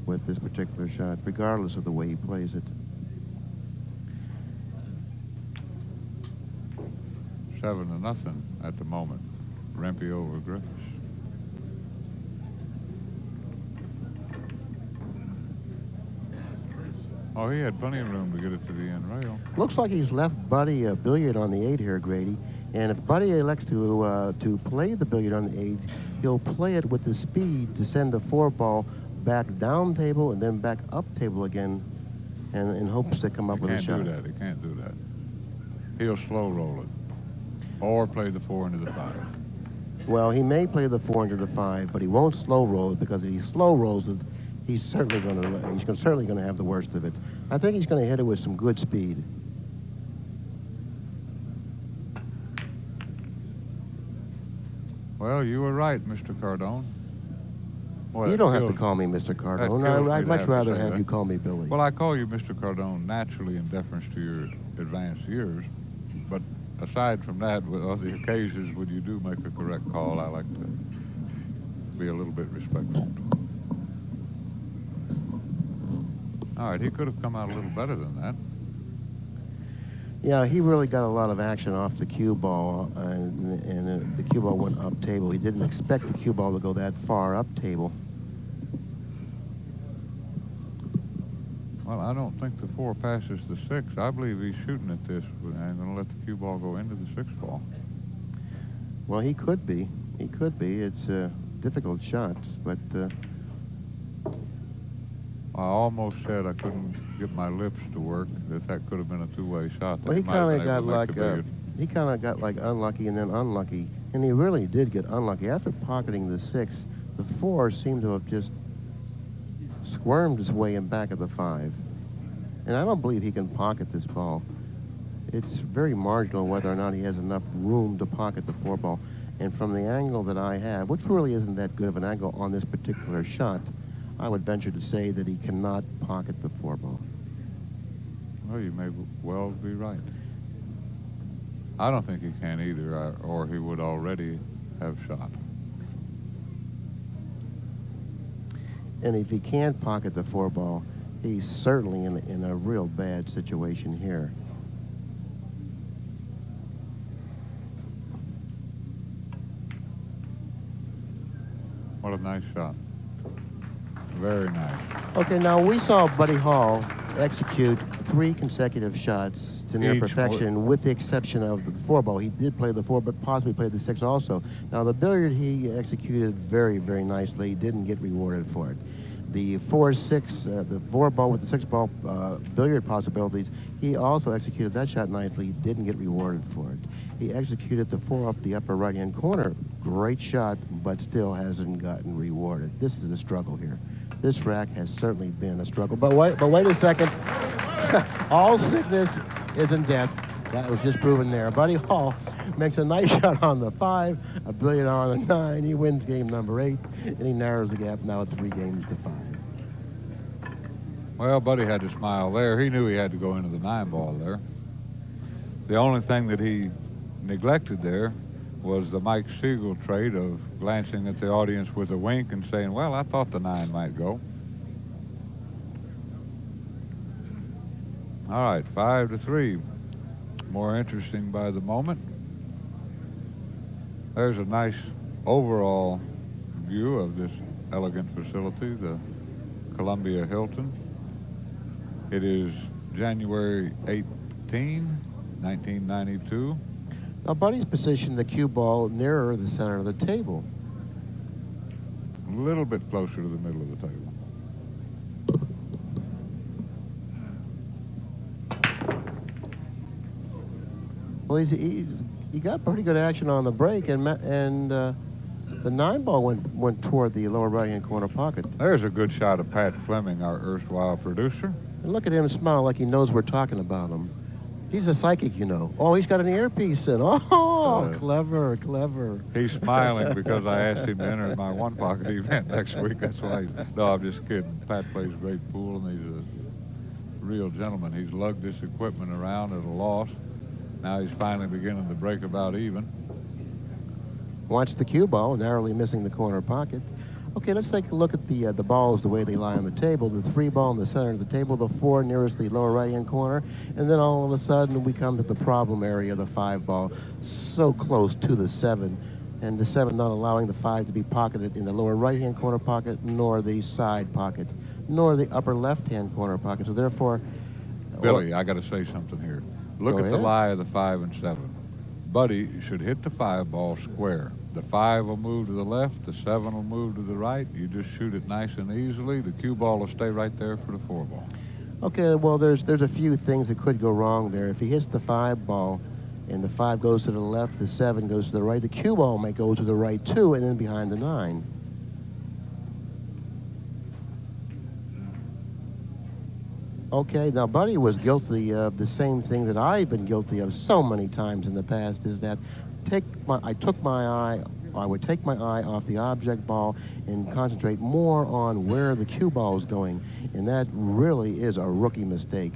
with this particular shot, regardless of the way he plays it. 7-0 at the moment. Rempe over Griffiths. Oh, he had plenty of room to get it to the end rail. Looks like he's left Buddy a billiard on the 8 here, Grady. And if Buddy elects to play the billiard on the 8, he'll play it with the speed to send the 4 ball back down table and then back up table again, and in hopes to come up with a shot. He can't do that. He'll slow roll it. Or play the 4 into the 5. Well, he may play the 4 into the 5, but he won't slow roll it, because if he slow rolls it, he's certainly going to have the worst of it. I think he's going to hit it with some good speed. Well, you were right, Mr. Cardone. Well, You don't have to call me Mr. Cardone. I'd much rather have you call me Billy. Well, I call you Mr. Cardone naturally in deference to your advanced years, but aside from that, on the occasions when you do make a correct call, I like to be a little bit respectful. All right, he could have come out a little better than that. Yeah, he really got a lot of action off the cue ball, and the cue ball went up table. He didn't expect the cue ball to go that far up table. Well, I don't think the 4 passes the 6. I believe he's shooting at this and going to let the cue ball go into the 6 ball. Well, he could be. He could be. It's a difficult shot, but... I almost said I couldn't get my lips to work, that could have been a 2-way shot. Well, he kind of got like unlucky and then unlucky, and he really did get unlucky. After pocketing the 6, the 4 seemed to have just squirmed his way in back of the 5. And I don't believe he can pocket this ball. It's very marginal whether or not he has enough room to pocket the 4 ball. And from the angle that I have, which really isn't that good of an angle on this particular shot, I would venture to say that he cannot pocket the 4 ball. Well, you may well be right. I don't think he can either, or he would already have shot. And if he can't pocket the 4-ball, he's certainly in a real bad situation here. What a nice shot. Very nice. Okay, now we saw Buddy Hall execute 3 consecutive shots to near Each perfection, with the exception of the 4-ball. He did play the 4, but possibly played the 6 also. Now, the billiard he executed very, very nicely. He didn't get rewarded for it. The 4-6, the 4-ball with the 6-ball billiard possibilities, he also executed that shot nicely. He didn't get rewarded for it. He executed the 4 off the upper right-hand corner. Great shot, but still hasn't gotten rewarded. This is the struggle here. This rack has certainly been a struggle. But wait a second. All sickness isn't death. That was just proven there. Buddy Hall makes a nice shot on the 5, a billiard on the 9. He wins game number 8, and he narrows the gap now at 3 games to 5. Well, Buddy had to smile there. He knew he had to go into the 9-ball there. The only thing that he neglected there was the Mike Siegel trait of glancing at the audience with a wink and saying, well, I thought the 9 might go. All right, 5-3. More interesting by the moment. There's a nice overall view of this elegant facility, the Columbia Hilton. It is January 18, 1992. Now, Buddy's positioned the cue ball nearer the center of the table. A little bit closer to the middle of the table. Well, he got pretty good action on the break, and the 9-ball went toward the lower right-hand corner pocket. There's a good shot of Pat Fleming, our erstwhile producer. And look at him smile like he knows we're talking about him. He's a psychic, you know. Oh, he's got an earpiece in. Oh, clever, clever. He's smiling because I asked him to enter my one pocket event next week. That's why. No, I'm just kidding. Pat plays great pool, and he's a real gentleman. He's lugged this equipment around at a loss. Now he's finally beginning to break about even. Watch the cue ball, narrowly missing the corner pocket. Okay, let's take a look at the balls, the way they lie on the table. The 3-ball in the center of the table, the 4 nearest the lower right-hand corner, and then all of a sudden we come to the problem area, the 5-ball, so close to the 7, and the 7 not allowing the 5 to be pocketed in the lower right-hand corner pocket, nor the side pocket, nor the upper left-hand corner pocket. So therefore, Billy, I got to say something here. Look at the lie of the 5 and 7. Buddy should hit the 5-ball square. The 5 will move to the left, the 7 will move to the right. You just shoot it nice and easily. The cue ball will stay right there for the 4-ball. Okay, well, there's a few things that could go wrong there. If he hits the 5-ball and the 5 goes to the left, the 7 goes to the right, the cue ball may go to the right too, and then behind the 9. Okay, now Buddy was guilty of the same thing that I've been guilty of so many times in the past, is that I would take my eye off the object ball and concentrate more on where the cue ball is going, and that really is a rookie mistake.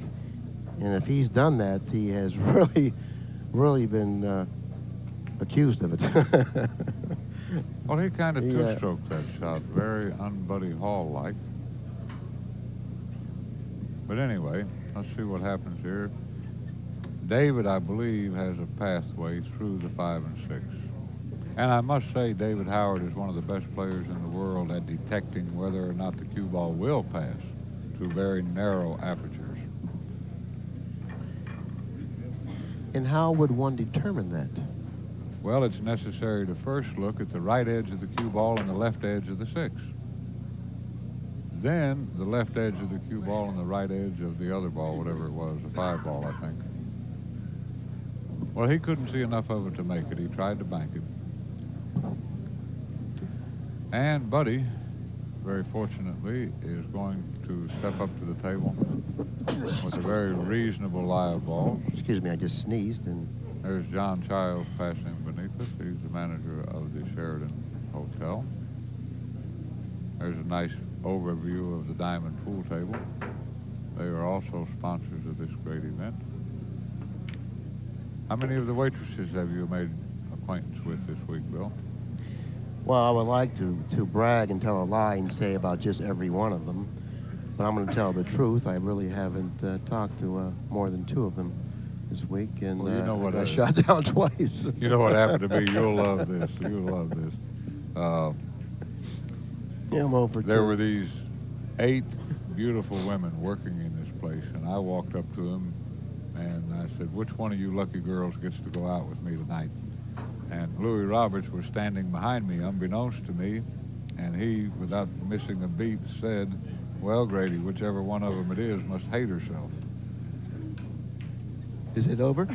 And if he's done that, he has really been accused of it. Well, he kind of two-stroked that shot, very un-Buddy Hall-like. But anyway, let's see what happens here. David, I believe, has a pathway through the 5 and 6. And I must say, David Howard is one of the best players in the world at detecting whether or not the cue ball will pass through very narrow apertures. And how would one determine that? Well, it's necessary to first look at the right edge of the cue ball and the left edge of the 6. Then the left edge of the cue ball and the right edge of the other ball, whatever it was, the 5-ball, I think. Well, he couldn't see enough of it to make it. He tried to bank it. And Buddy, very fortunately, is going to step up to the table with a very reasonable lie of balls. Excuse me, I just sneezed. And there's John Childs passing beneath us. He's the manager of the Sheraton Hotel. There's a nice overview of the diamond pool table. They are also sponsors of this great event. How many of the waitresses have you made acquaintance with this week, Bill? Well, I would like to brag and tell a lie and say about just every one of them, but I'm going to tell the truth. I really haven't talked to more than 2 of them this week, and Well, you know what I got shot down twice. You know what happened to me? You'll love this. You'll love this. Yeah, I'm over There 2. were these 8 beautiful women working in this place, and I walked up to them and I said, "Which one of you lucky girls gets to go out with me tonight?" And Louis Roberts was standing behind me, unbeknownst to me, and he, without missing a beat, said, "Well, Grady, whichever one of them it is must hate herself." Is it over?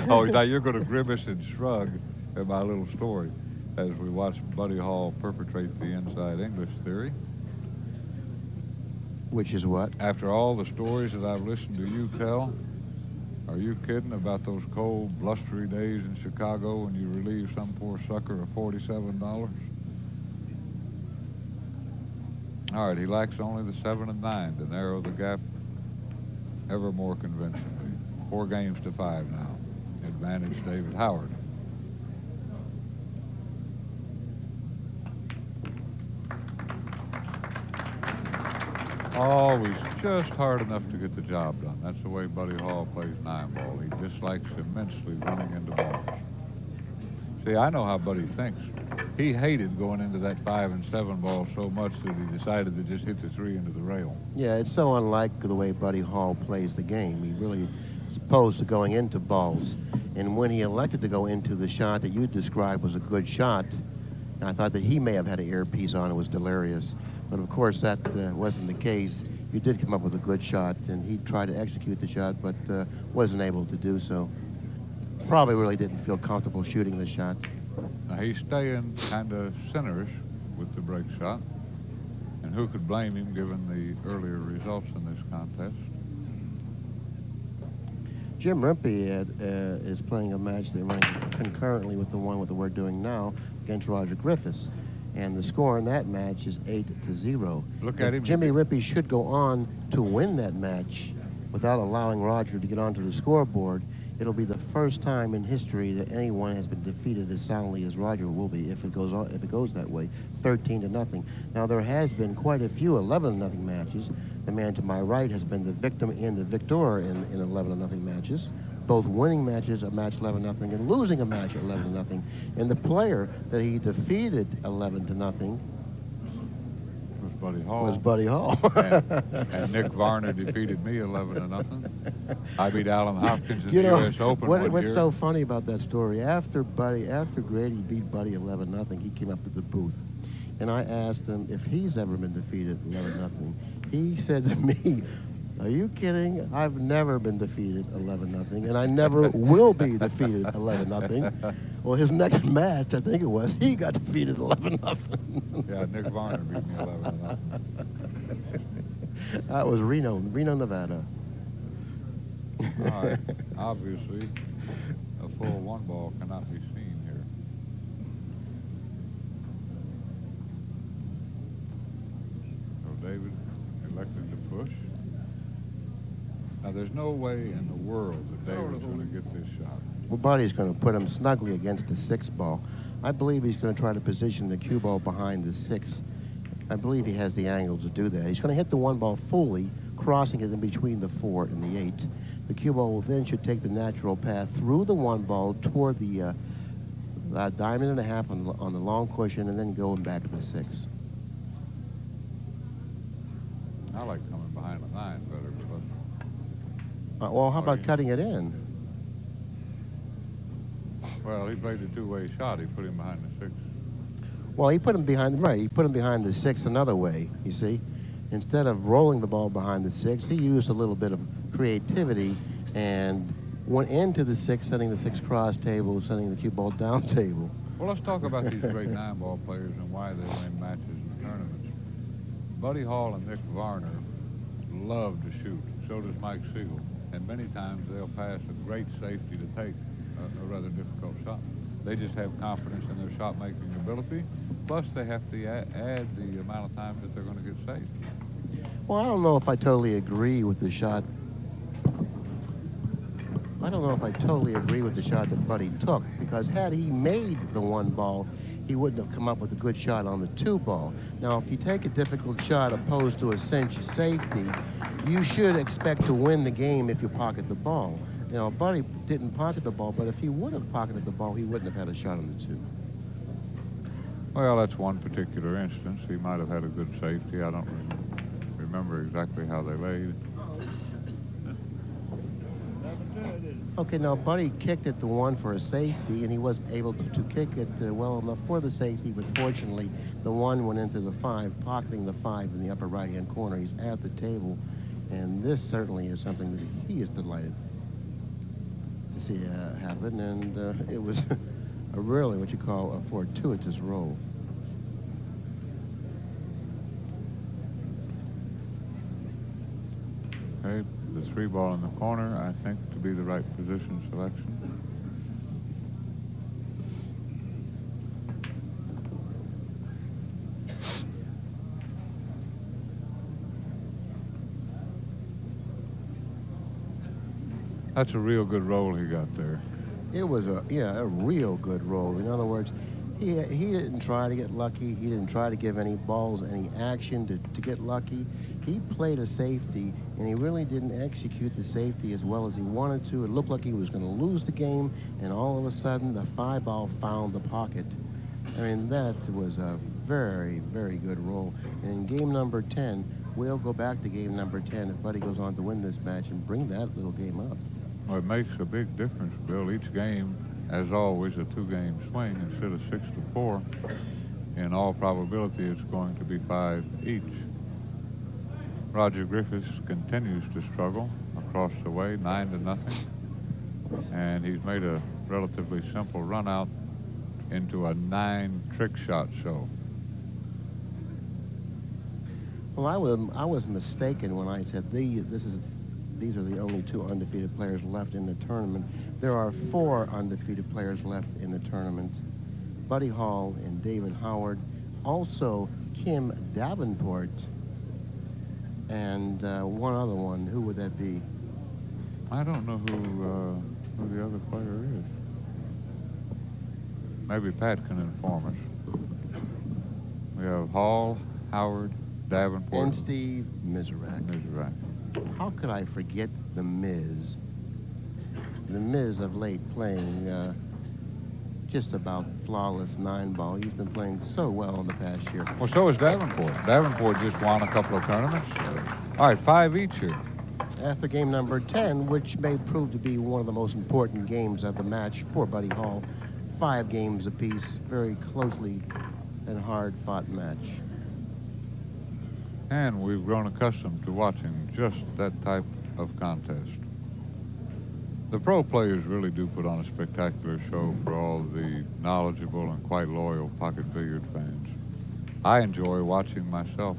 Oh, now you're going to grimace and shrug at my little story as we watch Buddy Hall perpetrate the inside English theory. Which is what? After all the stories that I've listened to you tell, are you kidding about those cold, blustery days in Chicago when you relieved some poor sucker of $47? All right, he lacks only the 7 and 9 to narrow the gap ever more convincingly. 4 games to 5 now. Advantage David Howard. Always just hard enough to get the job done. That's the way Buddy Hall plays 9-ball. He dislikes immensely running into balls. See, I know how Buddy thinks. He hated going into that 5 and 7 ball so much that he decided to just hit the 3 into the rail. Yeah, it's so unlike the way Buddy Hall plays the game. He really is opposed to going into balls. And when he elected to go into the shot that you described was a good shot, I thought that he may have had an earpiece on. It was delirious. But of course, that wasn't the case. You did come up with a good shot, and he tried to execute the shot, but wasn't able to do so. Probably really didn't feel comfortable shooting the shot. Now, he's staying kind of sinnerish with the break shot. And who could blame him given the earlier results in this contest? Jim Rimpey is playing a match that runs concurrently with the one that we're doing now against Roger Griffiths. And the score in that match is 8-0. Look at him. Jimmy Rippey should go on to win that match without allowing Roger to get onto the scoreboard. It'll be the first time in history that anyone has been defeated as soundly as Roger will be if it goes that way, 13-0. Now there has been quite a few 11-0 matches. The man to my right has been the victim and the victor in 11-0 matches. Both winning matches, a match 11-0, and losing a match at 11-0. And the player that he defeated 11-0 Was Buddy Hall. was Buddy Hall. and Nick Varner defeated me 11-0. I beat Alan Hopkins in the U.S. Open one what's year. so funny about that story? After Grady beat Buddy 11-0, he came up to the booth, and I asked him if he's ever been defeated 11-0. He said to me, "Are you kidding? I've never been defeated 11-0, and I never will be defeated 11-0. Well, his next match, I think it was, he got defeated 11-0. Yeah, Nick Varner beat me 11-0. That was Reno, Nevada. All right. Obviously, a full 1 ball cannot be seen here. So David elected to push. Now, there's no way in the world that David's going to get this shot. Well, Buddy's going to put him snugly against the 6 ball. I believe he's going to try to position the cue ball behind the 6. I believe he has the angle to do that. He's going to hit the 1 ball fully, crossing it in between the 4 and the 8. The cue ball will then should take the natural path through the 1 ball toward the diamond and a half on the long cushion, and then going back to the 6. I like coming behind the 9 better. But Well, how about cutting it in? well, he played the 2-way shot. He put him behind the 6. Well, he put him behind, right, he put him behind the 6 another way, you see. Instead of rolling the ball behind the 6, he used a little bit of creativity and went into the 6, sending the 6 cross table, sending the cue ball down table. Well, let's talk about these great 9-ball players and why they win matches and tournaments. Buddy Hall and Nick Varner love to shoot. So does Mike Siegel. And many times they'll pass a great safety to take a rather difficult shot. They just have confidence in their shot-making ability. Plus, they have to add the amount of times that they're going to get saved. Well, I don't know if I totally agree with the shot. I don't know if I totally agree with the shot that Buddy took, because had he made the 1 ball, he wouldn't have come up with a good shot on the 2 ball. Now, if you take a difficult shot opposed to a cinch safety, you should expect to win the game if you pocket the ball. You know, Buddy didn't pocket the ball, but if he would have pocketed the ball, he wouldn't have had a shot on the 2. Well, that's one particular instance. He might have had a good safety. I don't remember exactly how they laid. Okay, now Buddy kicked it the 1 for a safety, and he wasn't able to kick it well enough for the safety, but fortunately, the 1 went into the 5, pocketing the 5 in the upper right-hand corner. He's at the table, and this certainly is something that he is delighted to see happen, and it was a really what you call a fortuitous roll. Okay, the 3 ball in the corner, I think, to be the right position selection. That's a real good roll he got there. It was a real good roll. In other words, he didn't try to get lucky. He didn't try to give any balls any action to get lucky. He played a safety, and he really didn't execute the safety as well as he wanted to. It looked like he was going to lose the game, and all of a sudden, the 5 ball found the pocket. I mean, that was a very, very good roll. And in game number 10, we'll go back to game number 10 if Buddy goes on to win this match and bring that little game up. Well, it makes a big difference, Bill. Each game, as always, a 2-game swing instead of 6-4. In all probability, it's going to be 5 each. Roger Griffiths continues to struggle across the way, 9-0. And he's made a relatively simple run out into a 9 trick shot show. Well, I was mistaken when I said these are the only 2 undefeated players left in the tournament. There are 4 undefeated players left in the tournament. Buddy Hall and David Howard, also Kim Davenport, and one other one. Who would that be? I don't know who the other player is. Maybe Pat can inform us. We have Hall, Howard, Davenport, And Steve Mizrak. Mizrak. How could I forget the Miz? The Miz of late playing just about flawless 9-ball. He's been playing so well in the past year. Well, so is Davenport. Davenport just won a couple of tournaments. All right, 5 each here. After game number 10, which may prove to be one of the most important games of the match for Buddy Hall. 5 games apiece, very closely and hard-fought match. And we've grown accustomed to watching just that type of contest. The pro players really do put on a spectacular show for all the knowledgeable and quite loyal pocket billiard fans. I enjoy watching myself.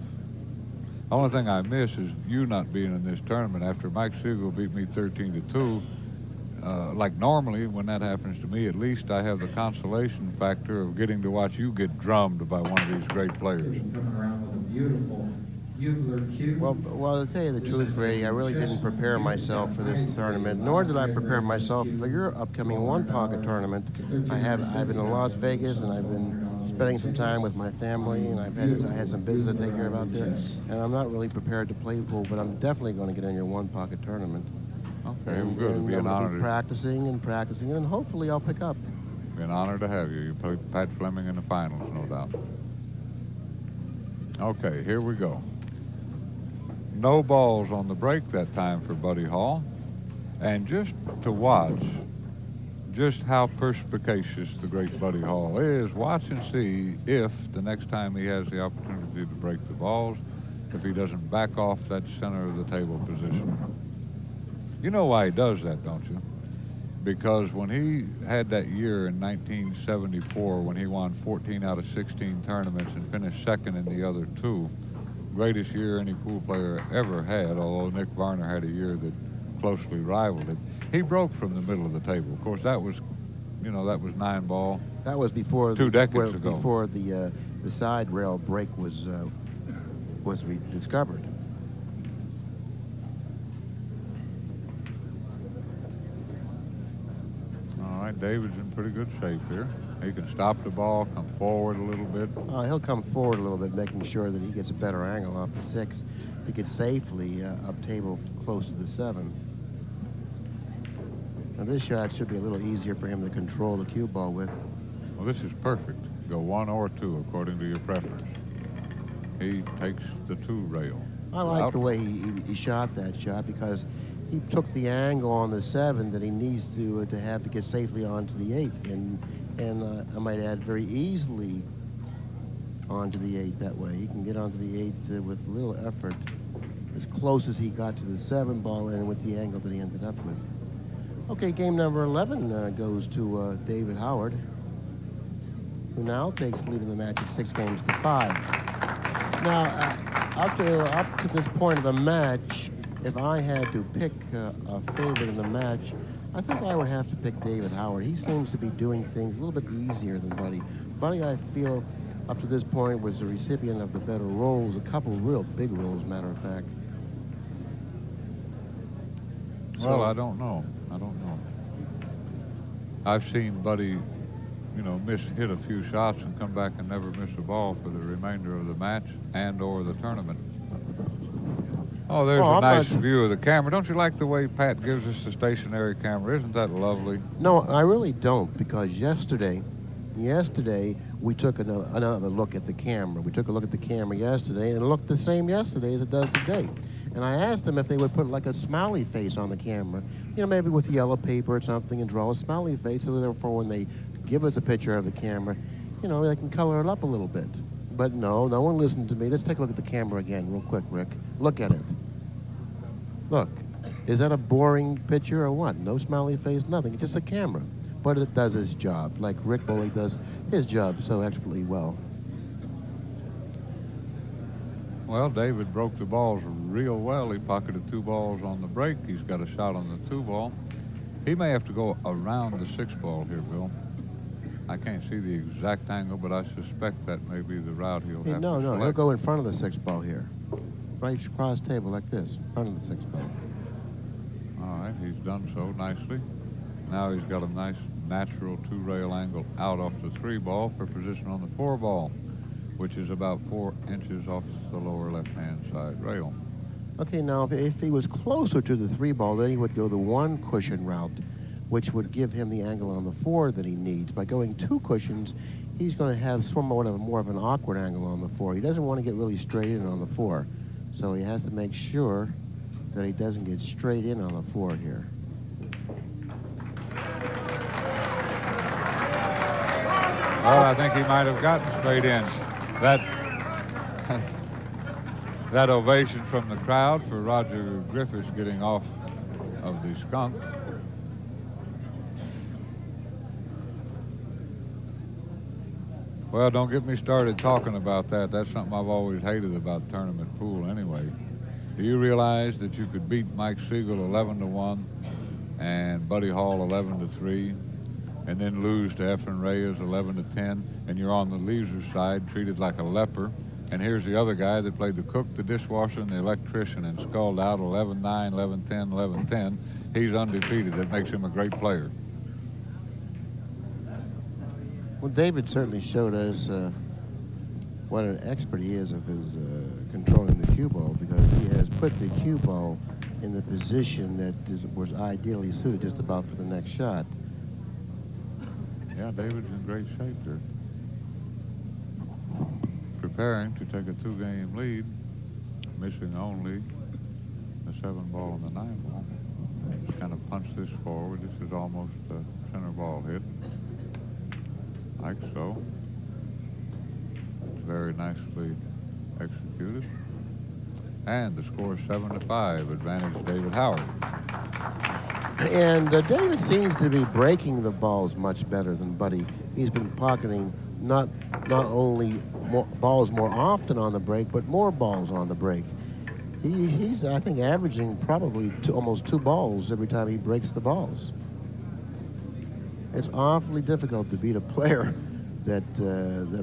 The only thing I miss is you not being in this tournament after Mike Siegel beat me 13-2. Like normally, when that happens to me, at least I have the consolation factor of getting to watch you get drummed by one of these great players. Well, to tell you the truth, Grady, I really didn't prepare myself for this tournament, nor did I prepare myself for your upcoming one-pocket tournament. I've been in Las Vegas, and I've been spending some time with my family, and I had some business to take care of out there, and I'm not really prepared to play pool, but I'm definitely going to get in your one-pocket tournament. Okay, well, good. It'll be an honor. Practicing, and hopefully I'll pick up. It'll be an honor to have you. You play Pat Fleming in the finals, no doubt. Okay, here we go. No balls on the break that time for Buddy Hall. And just to watch just how perspicacious the great Buddy Hall is, watch and see if the next time he has the opportunity to break the balls, if he doesn't back off that center of the table position. You know why he does that, don't you? Because when he had that year in 1974 when he won 14 out of 16 tournaments and finished second in the other 2, greatest year any pool player ever had, although Nick Varner had a year that closely rivaled it. He broke from the middle of the table. Of course, that was, you know, that was 9-ball. That was before 2 decades ago. Before the side rail break was rediscovered. David's in pretty good shape here. He can stop the ball, come forward a little bit. He'll come forward a little bit, making sure that he gets a better angle off the 6 to get safely up table close to the 7. Now this shot should be a little easier for him to control the cue ball with. Well, this is perfect. Go 1 or 2 according to your preference. He takes the 2 rail. I like the way he shot that shot because he took the angle on the 7 that he needs to have to get safely onto the 8, and I might add very easily onto the 8 that way. He can get onto the 8 with little effort, as close as he got to the 7 ball and with the angle that he ended up with. Okay, game number 11 goes to David Howard, who now takes the lead in the match at 6 games to 5. Now, up to this point of the match, if I had to pick a favorite in the match, I think I would have to pick David Howard. He seems to be doing things a little bit easier than Buddy. Buddy, I feel, up to this point, was the recipient of the better rolls, a couple of real big rolls, matter of fact. Well, I don't know. I've seen Buddy, you know, hit a few shots and come back and never miss a ball for the remainder of the match and or the tournament. Oh, there's a nice view of the camera. Don't you like the way Pat gives us the stationary camera? Isn't that lovely? No, I really don't, because yesterday we took another look at the camera. We took a look at the camera yesterday, and it looked the same yesterday as it does today. And I asked them if they would put like a smiley face on the camera, you know, maybe with yellow paper or something, and draw a smiley face, so therefore when they give us a picture of the camera, you know, they can color it up a little bit. But no one listened to me. Let's take a look at the camera again real quick, Rick. Look at it. Look, is that a boring picture or what? No smiley face, nothing. It's just a camera. But it does its job, like Rick Bowley does his job so expertly well. Well, David broke the balls real well. He pocketed 2 balls on the break. He's got a shot on the 2 ball. He may have to go around the 6 ball here, Bill. I can't see the exact angle, but I suspect that may be the route he'll have to select. No, he'll go in front of the 6 ball here. Right across table like this, in front of the 6 ball. All right, he's done so nicely. Now he's got a nice natural 2-rail angle out off the 3 ball for position on the 4 ball, which is about 4 inches off the lower left-hand side rail. Okay, now if he was closer to the 3 ball, then he would go the 1 cushion route, which would give him the angle on the 4 that he needs. By going 2 cushions, he's going to have somewhat of more of an awkward angle on the 4. He doesn't want to get really straight in on the 4, so he has to make sure that he doesn't get straight in on the 4 here. Well, I think he might have gotten straight in. That ovation from the crowd for Roger Griffiths getting off of the skunk. Well, don't get me started talking about that. That's something I've always hated about tournament pool anyway. Do you realize that you could beat Mike Siegel 11-1 and Buddy Hall 11-3 and then lose to Efren Reyes 11-10, and you're on the loser side treated like a leper? And here's the other guy that played the cook, the dishwasher, and the electrician and sculled out 11-9, 11-10, 11-10. He's undefeated. That makes him a great player. Well, David certainly showed us what an expert he is of his controlling the cue ball, because he has put the cue ball in the position that was ideally suited just about for the next shot. Yeah, David's in great shape there. Preparing to take a 2-game lead, missing only the 7 ball and the 9 ball. Just kind of punch this forward. This is almost a center ball hit. Like so. Very nicely executed. And the score is 7-5, advantage David Howard. And David seems to be breaking the balls much better than Buddy. He's been pocketing not only balls more often on the break, but more balls on the break. He's I think, averaging probably almost 2 balls every time he breaks the balls. It's awfully difficult to beat a player that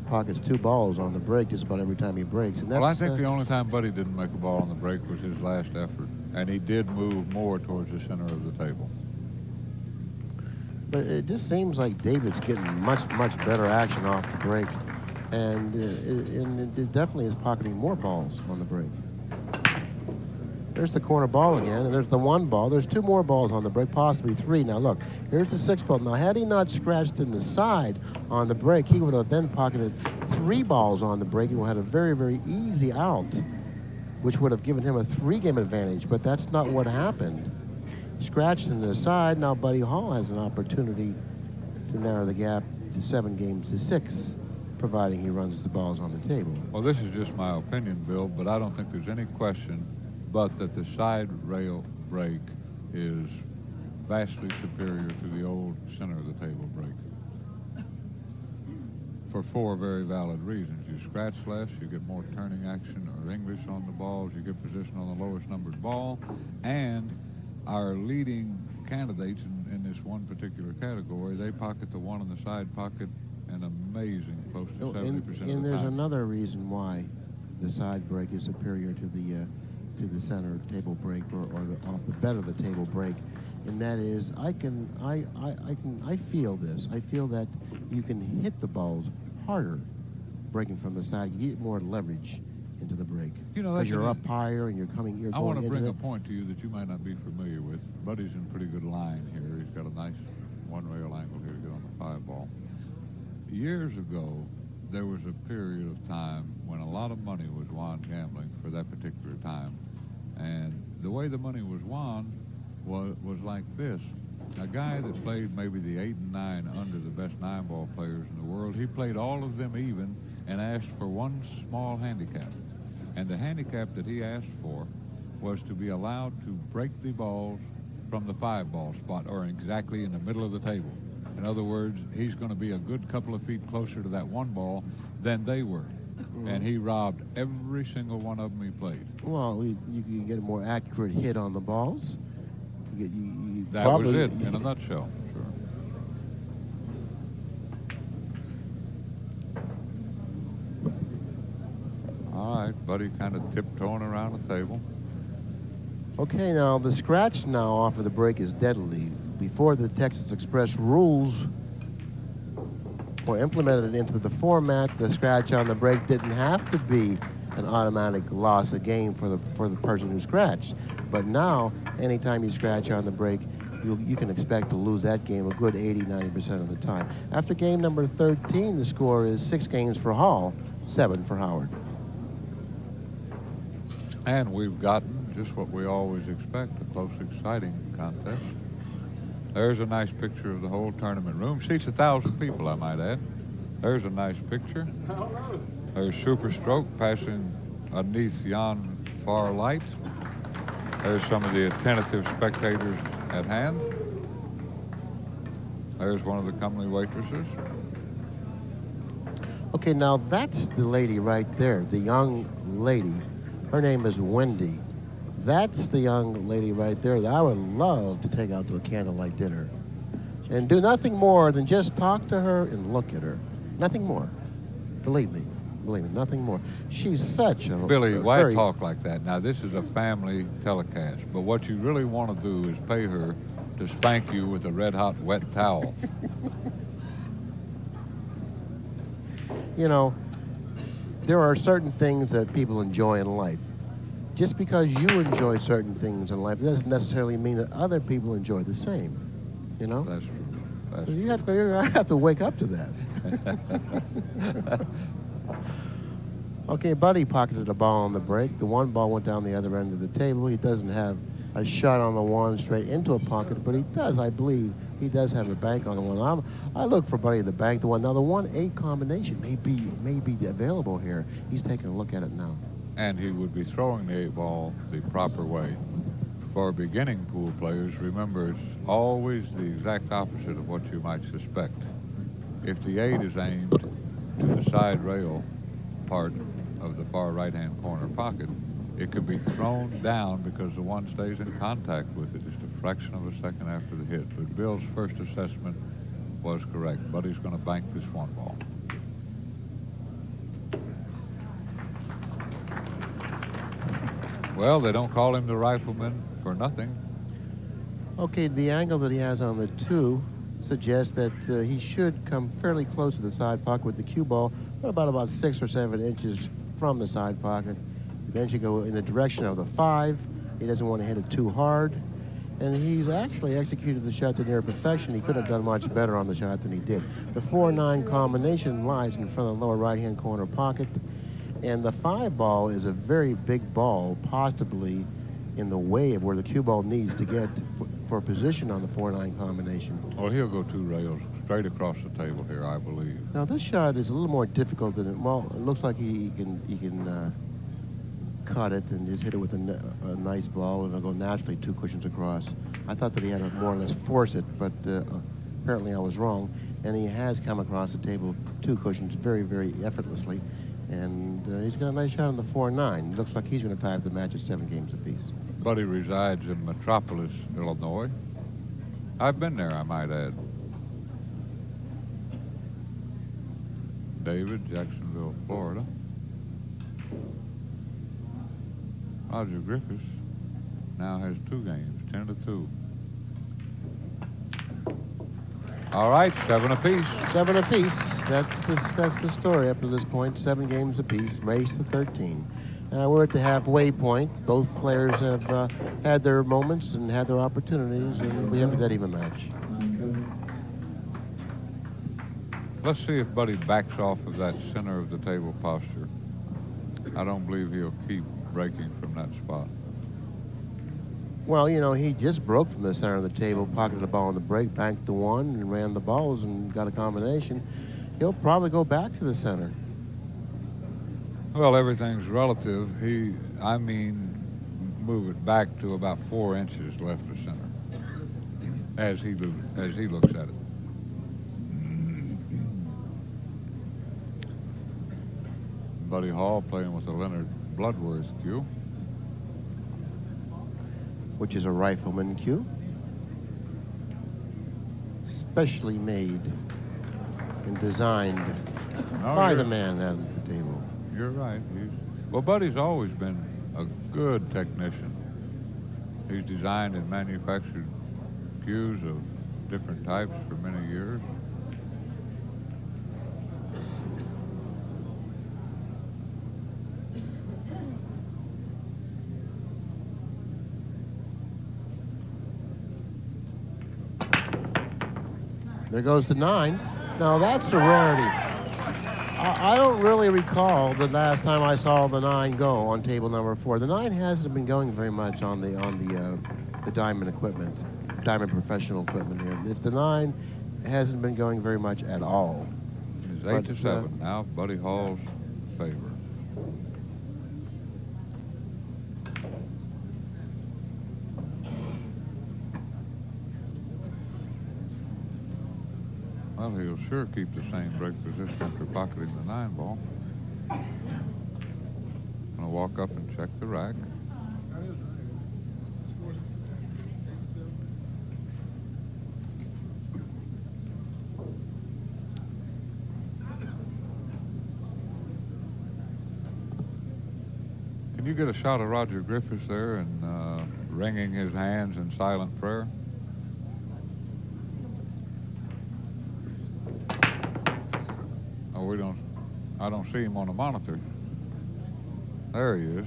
pockets 2 balls on the break just about every time he breaks. And that's, well, I think the only time Buddy didn't make a ball on the break was his last effort, and he did move more towards the center of the table. But it just seems like David's getting much better action off the break. And it definitely is pocketing more balls on the break. There's the corner ball again, and there's the one ball. There's two more balls on the break, possibly three. Now look, here's the six ball. Now had he not scratched in the side on the break, he would have then pocketed three balls on the break. He would have had a very easy out, which would have given him a three-game advantage, but that's not what happened. Scratched in the side. Now Buddy Hall has an opportunity to narrow the gap to 7 games to 6, providing he runs the balls on the table. Well, this is just my opinion, Bill, but I don't think there's any question but that the side rail break is vastly superior to the old center of the table break. For 4 very valid reasons. You scratch less, you get more turning action or English on the balls, you get position on the lowest numbered ball, and our leading candidates in this one particular category, they pocket the one in the side pocket an amazing close to 70% of the time. And there's another reason why the side break is superior to the center table break or off the bed of the table break, and that is I feel this. I feel that you can hit the balls harder breaking from the side. You get more leverage into the break. You know, because you're up higher and you're going I want to bring into a point to you that you might not be familiar with. Buddy's in pretty good line here. He's got a nice one-rail angle here to get on the 5-ball. Years ago, there was a period of time when a lot of money was won gambling for that particular time. And the way the money was won was like this. A guy that played maybe the 8 and 9 under the best 9-ball players in the world, he played all of them even and asked for one small handicap. And the handicap that he asked for was to be allowed to break the balls from the 5-ball spot, or exactly in the middle of the table. In other words, he's going to be a good couple of feet closer to that one ball than they were. And he robbed every single one of them he played. Well, you can get a more accurate hit on the balls. That was it in a nutshell. Sure. All right, Buddy kind of tiptoeing around the table. Okay, now the scratch now off of the break is deadly. Before the Texas Express rules were implemented into the format, the scratch on the break didn't have to be an automatic loss of game for the person who scratched. But now, anytime you scratch on the break, you can expect to lose that game a good 80-90% of the time. After game number 13, the score is 6 games for Hall, 7 for Howard. And we've gotten just what we always expect, a close, exciting contest. There's a nice picture of the whole tournament room. Seats 1,000 people, I might add. There's a nice picture. There's Super Stroke passing underneath yon far light. There's some of the attentive spectators at hand. There's one of the comely waitresses. Okay, now that's the lady right there, the young lady. Her name is Wendy. That's the young lady right there that I would love to take out to a candlelight dinner and do nothing more than just talk to her and look at her. Nothing more. Believe me, nothing more. She's such a... Billy, why talk like that? Now, this is a family telecast, but what you really want to do is pay her to spank you with a red-hot wet towel. You know, there are certain things that people enjoy in life. Just because you enjoy certain things in life doesn't necessarily mean that other people enjoy the same, you know? That's true. That's You have to wake up to that. Okay, Buddy pocketed a ball on the break. The one ball went down the other end of the table. He doesn't have a shot on the one straight into a pocket, but he does, I believe, he does have a bank on the one. I look for Buddy to bank the one. Now, the 1-8 combination may be available here. He's taking a look at it now. And he would be throwing the 8-ball the proper way. For beginning pool players, remember, it's always the exact opposite of what you might suspect. If the 8 is aimed to the side rail part of the far right-hand corner pocket, it can be thrown down because the 1 stays in contact with it just a fraction of a second after the hit. But Bill's first assessment was correct. Buddy's going to bank this 1 ball. Well, they don't call him the rifleman for nothing. Okay, the angle that he has on the 2 suggests that he should come fairly close to the side pocket with the cue ball, but about 6 or 7 inches from the side pocket. Then should go in the direction of the 5. He doesn't want to hit it too hard. And he's actually executed the shot to near perfection. He could have done much better on the shot than he did. The 4-9 combination lies in front of the lower right-hand corner pocket. And the 5 ball is a very big ball, possibly in the way of where the cue ball needs to get for position on the 4-9 combination. Well, he'll go 2 rails straight across the table here, I believe. Now, this shot is a little more difficult than it. Well, it looks like he can cut it and just hit it with a nice ball, and it'll go naturally 2 cushions across. I thought that he had to more or less force it, but apparently I was wrong. And he has come across the table 2 cushions very, very effortlessly. And he's got a nice shot on the 4-9. Looks like he's going to tie up the match at 7 games apiece. Buddy resides in Metropolis, Illinois. I've been there, I might add. David, Jacksonville, Florida. Roger Griffiths now has 2 games, 10-2. All right, 7 apiece. 7 apiece. That's the story up to this point. 7 games apiece, race to 13. We're at the halfway point. Both players have had their moments and had their opportunities, and we have a dead even match. Let's see if Buddy backs off of that center of the table posture. I don't believe he'll keep breaking from that spot. Well, you know, he just broke from the center of the table, pocketed the ball on the break, banked the 1, and ran the balls and got a combination. He'll probably go back to the center. Well, everything's relative. I mean, move it back to about 4 inches left of center, as he looks at it. Buddy Hall playing with the Leonard Bloodworth cue, which is a rifleman cue, specially made and designed by the man at the table. You're right. Well, Buddy's always been a good technician. He's designed and manufactured cues of different types for many years. There goes the 9. Now that's a rarity. I don't really recall the last time I saw the 9 go on table number 4. The 9 hasn't been going very much on the diamond equipment, diamond professional equipment here. It's the 9 hasn't been going very much at all. It's 8-7 now. Buddy Hall's favor. Well, he'll sure keep the same break position after pocketing the 9 ball. Gonna walk up and check the rack. Can you get a shot of Roger Griffiths there and wringing his hands in silent prayer? I don't see him on the monitor. There he is.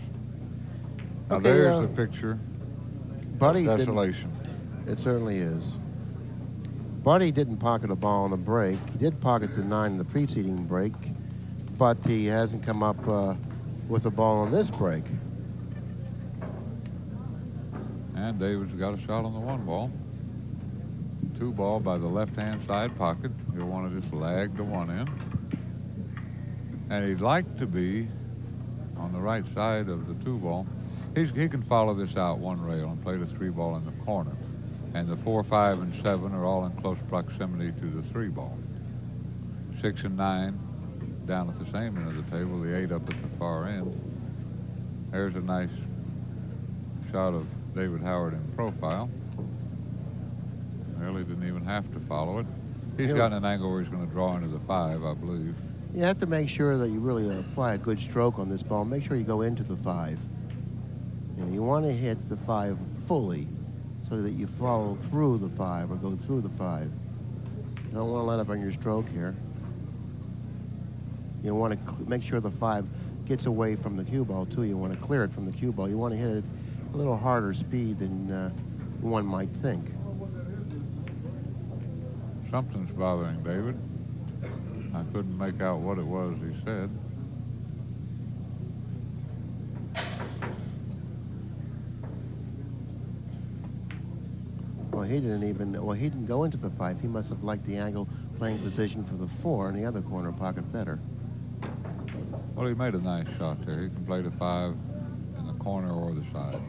Now Okay, there's the picture. Buddy Desolation. It certainly is. Buddy didn't pocket a ball on the break. He did pocket the 9 in the preceding break, but he hasn't come up with a ball on this break. And David's got a shot on the 1 ball. 2 ball by the left-hand side pocket. He'll want to just lag the 1 in. And he'd like to be on the right side of the 2 ball. He can follow this out 1 rail and play the 3 ball in the corner. And the 4, 5, and 7 are all in close proximity to the 3 ball. 6 and 9 down at the same end of the table, the 8 up at the far end. There's a nice shot of David Howard in profile. Really didn't even have to follow it. He's got an angle where he's going to draw into the 5, I believe. You have to make sure that you really apply a good stroke on this ball. Make sure you go into the 5. And you want to hit the 5 fully so that you follow through the 5 or go through the 5. You don't want to let up on your stroke here. You want to make sure the 5 gets away from the cue ball, too. You want to clear it from the cue ball. You want to hit it a little harder speed than one might think. Something's bothering David. I couldn't make out what it was he said. Well, he didn't go into the 5. He must have liked the angle playing position for the 4 in the other corner pocket better. Well, he made a nice shot there. He can play the 5 in the corner or the side.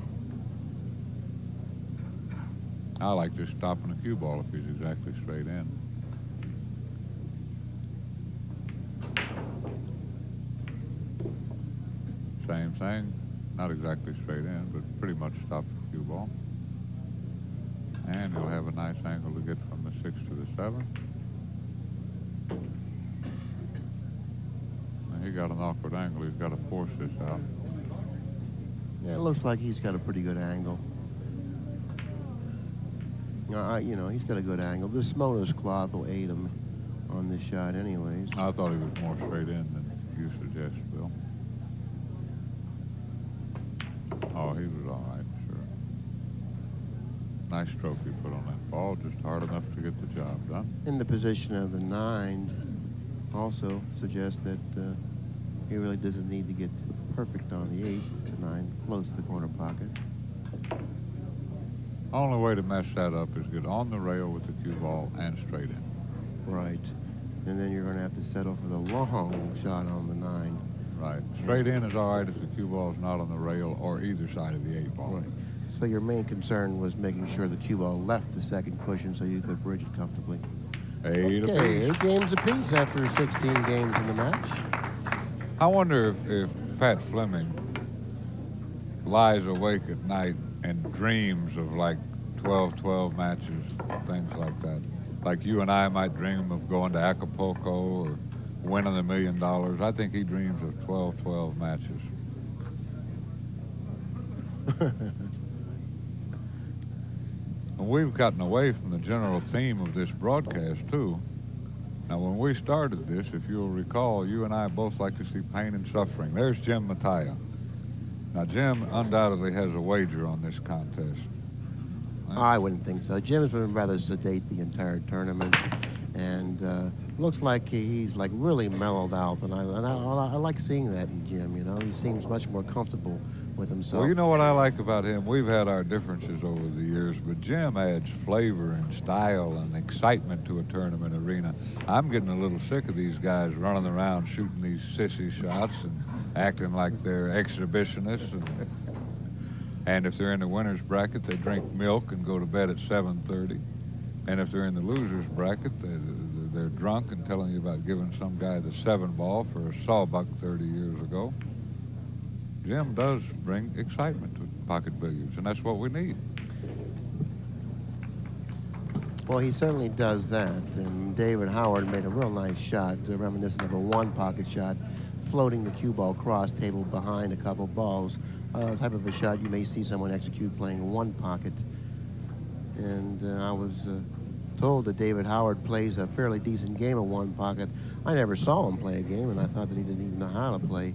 I like just stopping the cue ball if he's exactly straight in. Same thing, not exactly straight in, but pretty much stop the cue ball. And he'll have a nice angle to get from the 6 to the 7. And he got an awkward angle. He's got to force this out. Yeah, it looks like he's got a pretty good angle. You know, he's got a good angle. This motor's cloth will aid him on this shot anyways. I thought he was more straight in than you suggest, Bill. Oh, he was all right, sure. Nice stroke he put on that ball, just hard enough to get the job done. In the position of the 9 also suggests that he really doesn't need to get perfect on the 8, 9, close to the corner pocket. Only way to mess that up is get on the rail with the cue ball and straight in. Right. And then you're going to have to settle for the long shot on the 9. Right. Straight in is all right if the cue ball is not on the rail or either side of the 8 ball. Right. So your main concern was making sure the cue ball left the second cushion so you could bridge it comfortably. 8 apiece. 8 games apiece after 16 games in the match. I wonder if Pat Fleming lies awake at night and dreams of like 12-12 matches, things like that. Like you and I might dream of going to Acapulco or winning $1 million. I think he dreams of 12-12 matches. And we've gotten away from the general theme of this broadcast, too. Now, when we started this, if you'll recall, you and I both like to see pain and suffering. There's Jim Mattia. Now, Jim undoubtedly has a wager on this contest. I wouldn't think so. Jim's been rather sedate the entire tournament, and looks like he's like really mellowed out. And I like seeing that in Jim. You know, he seems much more comfortable with himself. Well, you know what I like about him? We've had our differences over the years, but Jim adds flavor and style and excitement to a tournament arena. I'm getting a little sick of these guys running around shooting these sissy shots and acting like they're exhibitionists. And if they're in the winner's bracket, they drink milk and go to bed at 7:30. And if they're in the loser's bracket, they're drunk and telling you about giving some guy the 7 ball for a sawbuck 30 years ago. Jim does bring excitement to pocket billiards, and that's what we need. Well, he certainly does that. And David Howard made a real nice shot, reminiscent of a 1 pocket shot, floating the cue ball cross table behind a couple balls. Type of a shot you may see someone execute playing 1 pocket. And I was told that David Howard plays a fairly decent game of 1 pocket. I never saw him play a game, and I thought that he didn't even know how to play.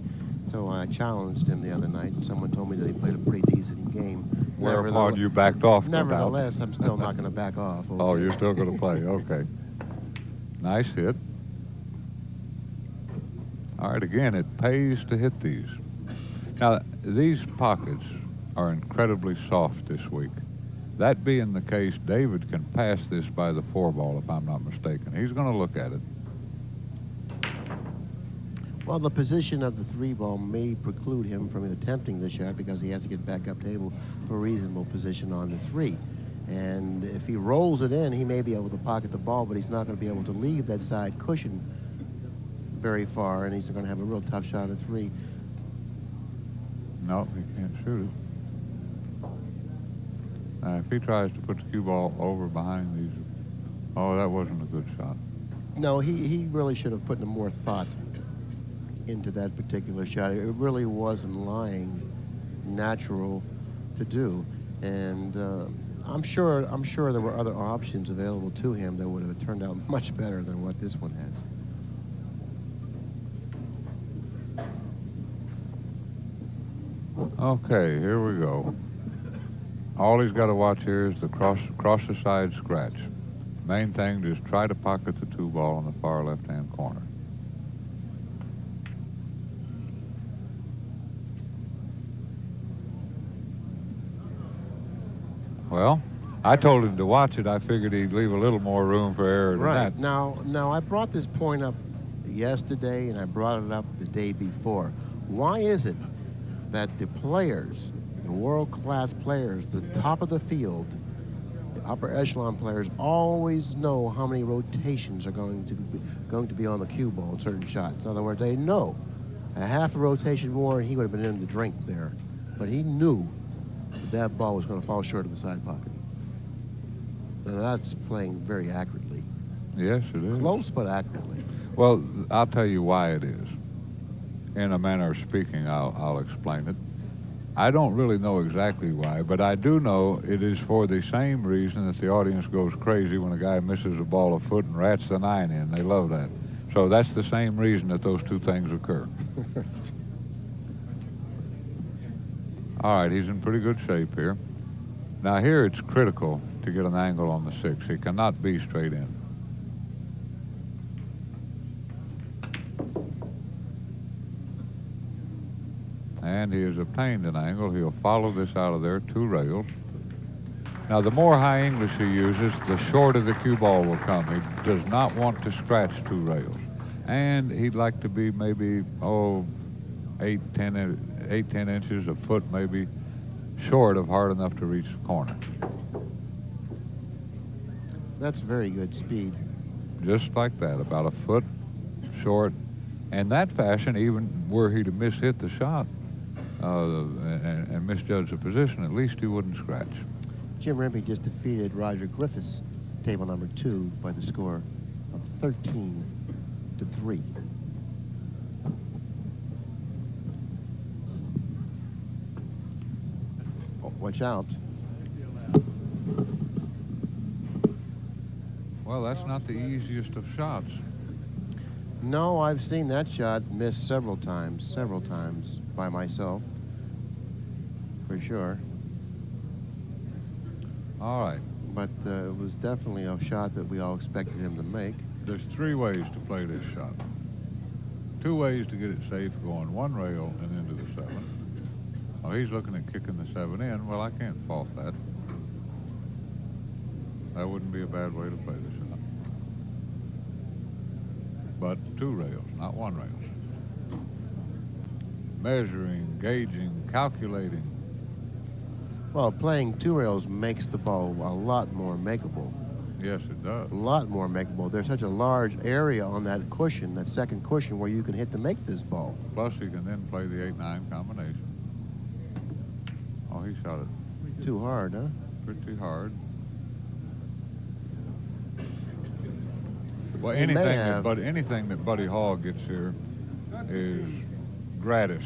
So I challenged him the other night, and someone told me that he played a pretty decent game. Whereupon you backed off. Nevertheless, I'm still not going to back off. Okay? Oh, you're still going to play. Okay. Nice hit. All right, again, it pays to hit these. Now, these pockets are incredibly soft this week. That being the case, David can pass this by the 4 ball, if I'm not mistaken. He's going to look at it. Well, the position of the 3 ball may preclude him from attempting the shot because he has to get back up table for a reasonable position on the 3. And if he rolls it in, he may be able to pocket the ball, but he's not going to be able to leave that side cushion very far, and he's going to have a real tough shot at 3. No, he can't shoot it. If he tries to put the cue ball over behind these, oh, that wasn't a good shot. No, he really should have put more thought into that particular shot. It really wasn't lying natural to do. And I'm sure there were other options available to him that would have turned out much better than what this one has. Okay, here we go. All he's got to watch here is the cross the side scratch. Main thing, just try to pocket the 2-ball in the far left-hand corner. Well, I told him to watch it. I figured he'd leave a little more room for error than that. Now I brought this point up yesterday, and I brought it up the day before. Why is it that the players, the world-class players, the top of the field, the upper echelon players, always know how many rotations are going to be on the cue ball in certain shots? In other words, they know a half a rotation more, and he would have been in the drink there. But he knew that ball was going to fall short of the side pocket. And that's playing very accurately. Yes, it is. Close, but accurately. Well, I'll tell you why it is. In a manner of speaking, I'll explain it. I don't really know exactly why, but I do know it is for the same reason that the audience goes crazy when a guy misses a ball a foot and rats the 9 in. They love that. So that's the same reason that those two things occur. All right, he's in pretty good shape here. Now here it's critical to get an angle on the 6. He cannot be straight in. And he has obtained an angle. He'll follow this out of there, 2 rails. Now the more high English he uses, the shorter the cue ball will come. He does not want to scratch 2 rails. And he'd like to be maybe, 8-10 inches, a foot maybe, short of hard enough to reach the corner. That's very good speed. Just like that, about a foot short. And that fashion, even were he to miss-hit the shot and misjudge the position, at least he wouldn't scratch. Jim Rempe just defeated Roger Griffiths, table number 2, by the score of 13-3. Watch out. Well, that's not the easiest of shots. No, I've seen that shot miss several times by myself, for sure. All right. But it was definitely a shot that we all expected him to make. There's 3 ways to play this shot. 2 ways to get it safe, going 1 rail and into the 7. Well, he's looking at kicking the 7 in. Well, I can't fault that. That wouldn't be a bad way to play the shot. But 2 rails, not 1 rail. Measuring, gauging, calculating. Well, playing 2 rails makes the ball a lot more makeable. Yes, it does. A lot more makeable. There's such a large area on that cushion, that second cushion, where you can hit to make this ball. Plus, you can then play the 8-9 combination. Oh, he shot it. Too hard, huh? Pretty hard. Well, He anything that Buddy Hall gets here is gratis.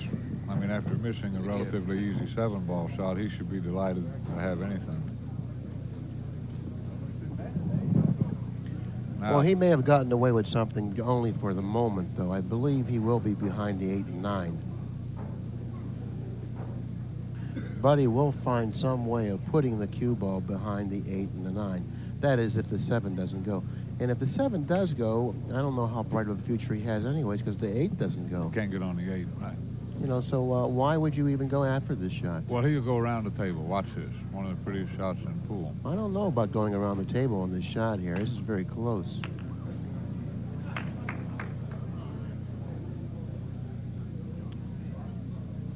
I mean, after missing a relatively easy 7-ball shot, he should be delighted to have anything. Now, Well, he may have gotten away with something only for the moment, though. I believe he will be behind the 8 and 9. Buddy will find some way of putting the cue ball behind the 8 and the 9. That is, if the 7 doesn't go. And if the 7 does go, I don't know how bright of a future he has anyways, because the 8 doesn't go. Can't get on the 8, right? You know, so why would you even go after this shot? Well, he'll go around the table. Watch this. One of the prettiest shots in the pool. I don't know about going around the table on this shot here. This is very close.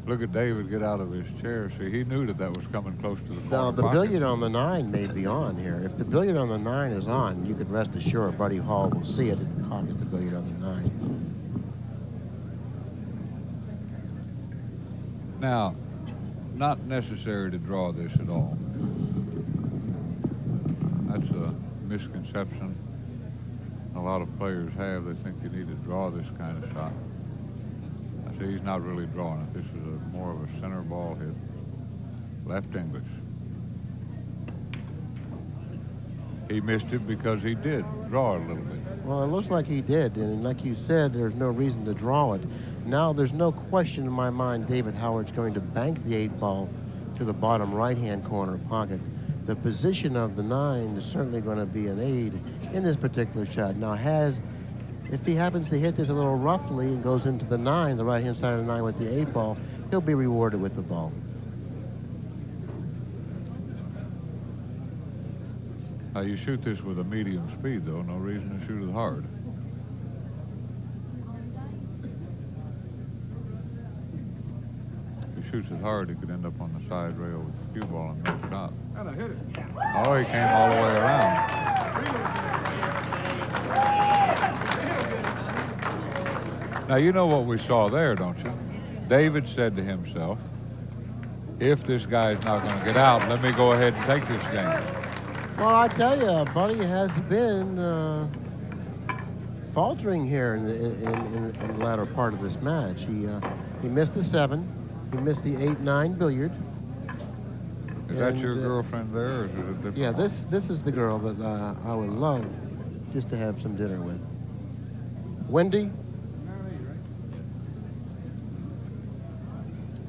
Look at David get out of his chair. See, he knew that was coming close to the corner Now, the pocket. billiard on the 9 may be on here. If the billiard on the 9 is on, you can rest assured Buddy Hall will see it and pocket the billiard on the 9. Now, not necessary to draw this at all. That's a misconception a lot of players have. They think you need to draw this kind of shot. I see he's not really drawing it. This is more of a center ball hit. Left English. he missed it because he did draw it a little bit. Well, it looks like he did, and like you said, there's no reason to draw it. Now, there's no question in my mind David Howard's going to bank the 8-ball to the bottom right-hand corner pocket. The position of the 9 is certainly going to be an aid in this particular shot. Now, if he happens to hit this a little roughly and goes into the 9, the right-hand side of the 9 with the 8-ball, he'll be rewarded with the ball. You shoot this with a medium speed, though. No reason to shoot it hard. If he shoots it hard, he could end up on the side rail with the cue ball and no shot. And I hit it. Oh, he came all the way around. Now, you know what we saw there, don't you? David said to himself, if this guy's not going to get out, let me go ahead and take this game. Well, I tell you, Buddy has been faltering here in the latter part of this match. He missed the 7. He missed the 8-9 billiard. Is that your girlfriend there, or is it a different Yeah, one? this is the girl that I would love just to have some dinner with. Wendy?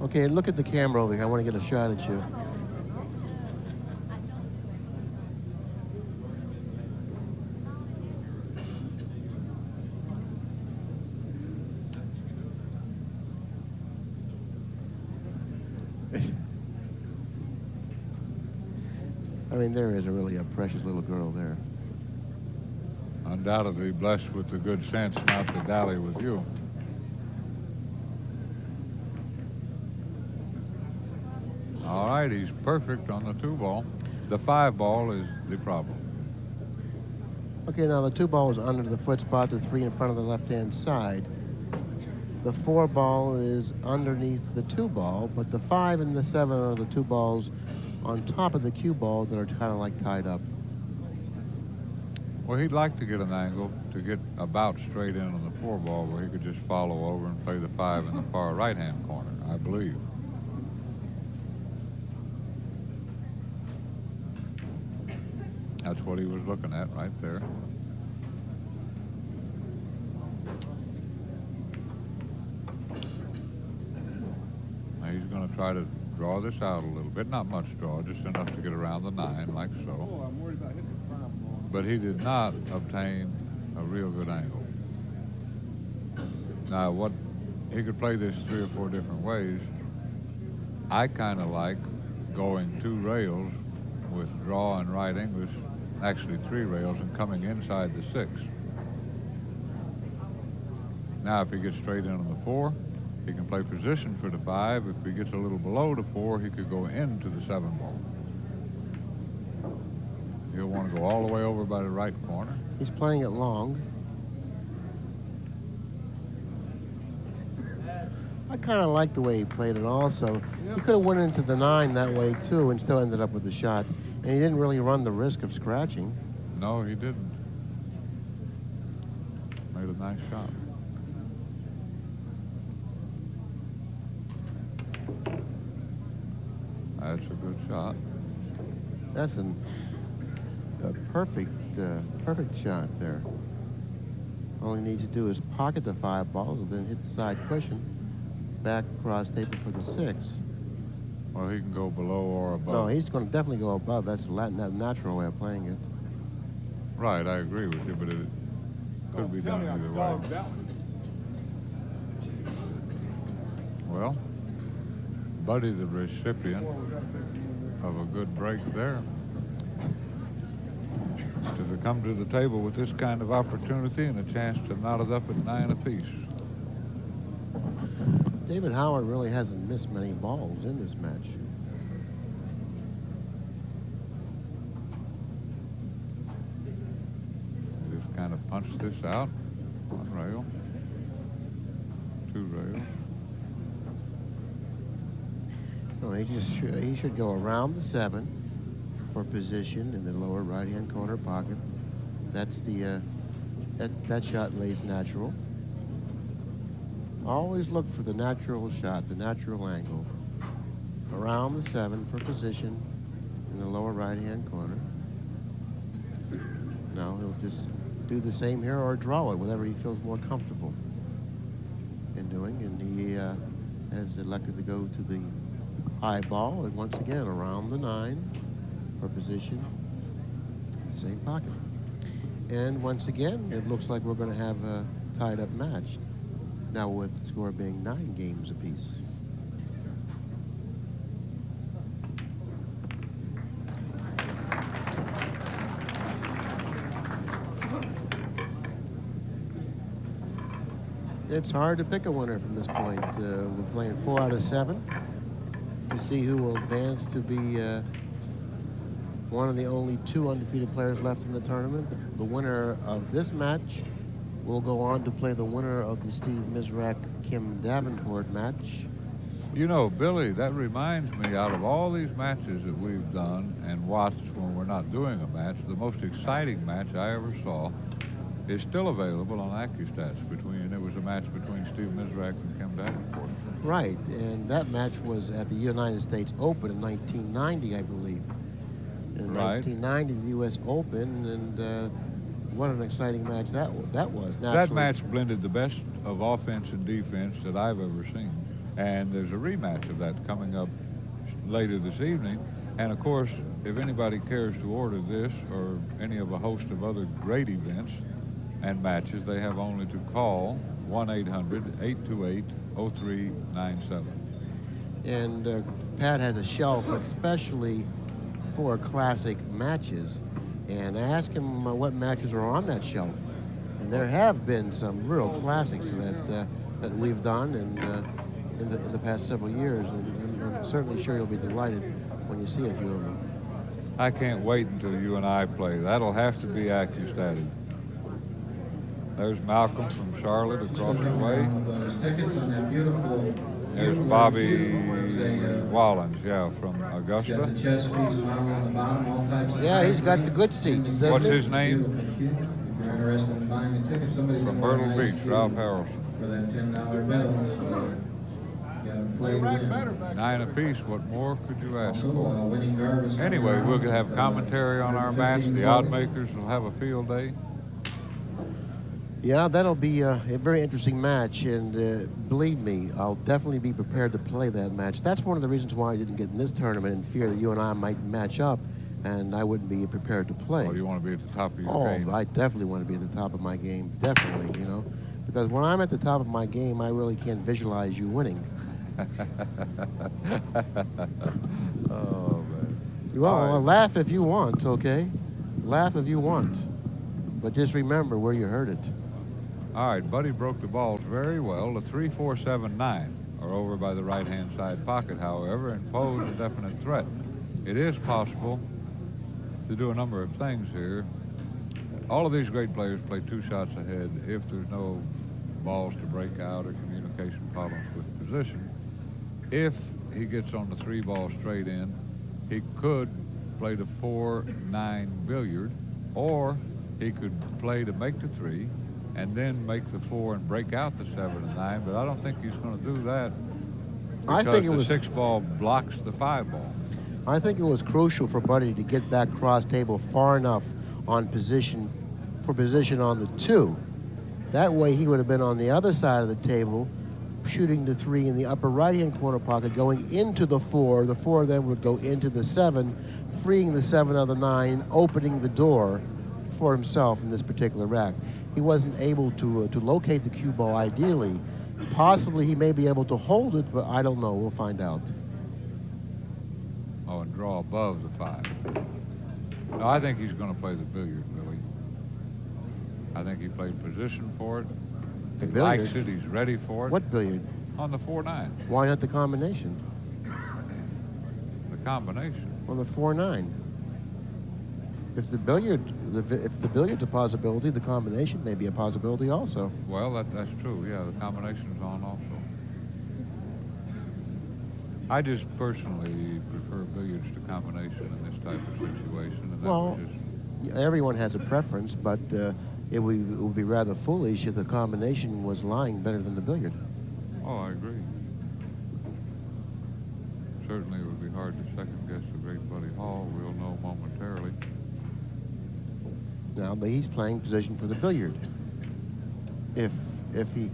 Okay, look at the camera over here. I want to get a shot at you. I mean, there is really a precious little girl there. Undoubtedly blessed with the good sense not to dally with you. All right, he's perfect on the 2-ball. The 5-ball is the problem. Okay, now the 2-ball is under the foot spot, the 3 in front of the left-hand side. The 4-ball is underneath the 2-ball, but the 5 and the 7 are the 2 balls on top of the cue ball that are kind of like tied up. Well, he'd like to get an angle to get about straight in on the 4-ball where he could just follow over and play the 5 in the far right-hand corner, I believe. That's what he was looking at right there. Now he's going to try to draw this out a little bit. Not much draw, just enough to get around the 9, like so. Oh, I'm worried about hitting the 5-ball. But he did not obtain a real good angle. Now, what he could play this 3 or 4 different ways. I kind of like going 2 rails with draw and right English, actually 3 rails, and coming inside the 6. Now, if he gets straight in on the 4, he can play position for the 5. If he gets a little below the 4, he could go into the 7-ball. He'll want to go all the way over by the right corner. He's playing it long. I kind of like the way he played it also. He could have went into the 9 that way too and still ended up with the shot. And he didn't really run the risk of scratching. No, he didn't. Made a nice shot. That's a good shot. That's a perfect shot there. All he needs to do is pocket the 5 balls and then hit the side cushion, back cross table for the 6. Well, he can go below or above. No, he's going to definitely go above. That's the natural way of playing it. Right, I agree with you, but it could be done either way. Well, Buddy, the recipient of a good break there. To come to the table with this kind of opportunity and a chance to knot it up at 9 apiece. David Howard really hasn't missed many balls in this match. Just kind of punch this out. 1 rail. 2 rails. No, he should go around the 7 for position in the lower right-hand corner pocket. That's the that shot lays natural. Always look for the natural shot, the natural angle. Around the 7 for position in the lower right-hand corner. No, he'll just do the same here or draw it, whatever he feels more comfortable in doing. And he has elected to go to the high ball, and once again around the 9 for position, same pocket. And once again, it looks like we're going to have a tied-up match. Now with the score being 9 games apiece. It's hard to pick a winner from this point. We're playing 4 out of 7 to see who will advance to be one of the only 2 undefeated players left in the tournament. The winner of this match will go on to play the winner of the Steve Mizrak-Kim Davenport match. You know, Billy, that reminds me, out of all these matches that we've done and watched when we're not doing a match, the most exciting match I ever saw is still available on ACCUSTATS. It was a match between Steve Mizrak and Kim Davenport. Right, and that match was at the United States Open in 1990, I believe. In 1990, the U.S. Open, and what an exciting match that was. Naturally, that match blended the best of offense and defense that I've ever seen. And there's a rematch of that coming up later this evening. And of course, if anybody cares to order this or any of a host of other great events and matches, they have only to call 1-800-828-0397. And Pat has a shelf especially for classic matches, and ask him what matches are on that shelf. And there have been some real classics that we've done in the past several years, and I'm certainly sure you'll be delighted when you see a few of them. I can't wait until you and I play. That'll have to be ACCUSTATS. There's Malcolm from Charlotte across the way. There's Bobby Wallens, from Augusta. Yeah, he's got the good seats, doesn't What's he? his name? From Myrtle Beach, Ralph Harrelson. For that $10 bill. 9 apiece. What more could you ask for? Winning Garvis. Anyway, we'll have commentary on our match. The odd makers will have a field day. Yeah, that'll be a very interesting match, and believe me, I'll definitely be prepared to play that match. That's one of the reasons why I didn't get in this tournament, in fear that you and I might match up, and I wouldn't be prepared to play. Oh, you want to be at the top of your game? Oh, I definitely want to be at the top of my game, definitely, because when I'm at the top of my game, I really can't visualize you winning. Oh, man. Well, laugh if you want, okay? Laugh if you want, but just remember where you heard it. All right, Buddy broke the balls very well. The 3, 4, 7, 9 are over by the right-hand side pocket, however, and pose a definite threat. It is possible to do a number of things here. All of these great players play 2 shots ahead if there's no balls to break out or communication problems with position. If he gets on the 3-ball straight in, he could play the 4-9 billiard, or he could play to make the 3 and then make the 4 and break out the 7 and 9, but I don't think he's going to do that because the 6-ball blocks the 5-ball. I think it was crucial for Buddy to get that cross table far enough on position on the 2. That way he would have been on the other side of the table, shooting the 3 in the upper right-hand corner pocket, going into the 4. The 4 then would go into the 7, freeing the 7 of the 9, opening the door for himself in this particular rack. He wasn't able to locate the cue ball ideally. Possibly he may be able to hold it, but I don't know. We'll find out. Oh, and draw above the 5. No, I think he's going to play the billiard, Billy. I think he played position for it. He likes it. He's ready for it. What billiard? On the 4-9. Why not the combination? The combination. On the 4-9. If the billiard's a possibility, the combination may be a possibility also. Well, that's true. Yeah, the combination's on also. I just personally prefer billiards to combination in this type of situation. And well, everyone has a preference, but it would be rather foolish if the combination was lying better than the billiard. Oh, I agree. Certainly it would be hard to second guess the great Buddy Hall. We'll know momentarily. Now, but he's playing position for the billiard. If he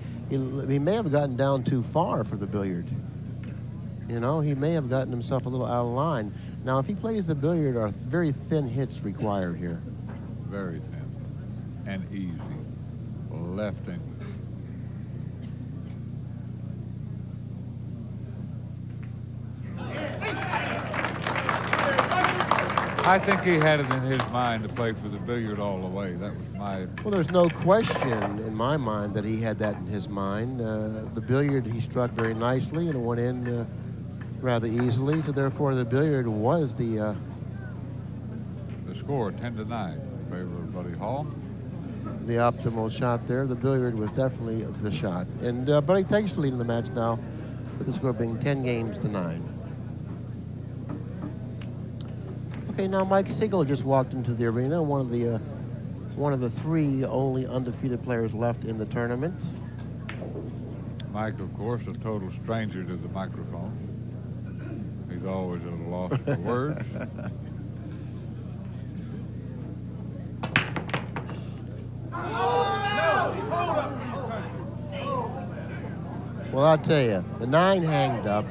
may have gotten down too far for the billiard. You know, he may have gotten himself a little out of line. Now, if he plays the billiard, are very thin hits required here. Very thin and easy. Left English. I think he had it in his mind to play for the billiard all the way. That was my... Well, there's no question in my mind that he had that in his mind. The billiard he struck very nicely and it went in rather easily, so therefore the billiard was the score, 10-9, in favor of Buddy Hall. The optimal shot there. The billiard was definitely the shot. And Buddy takes the lead in the match now, with the score being 10-9. Okay, now Mike Siegel just walked into the arena, one of the three only undefeated players left in the tournament. Mike, of course, a total stranger to the microphone. He's always at a loss for words. Well, I'll tell you, the 9 hanged up,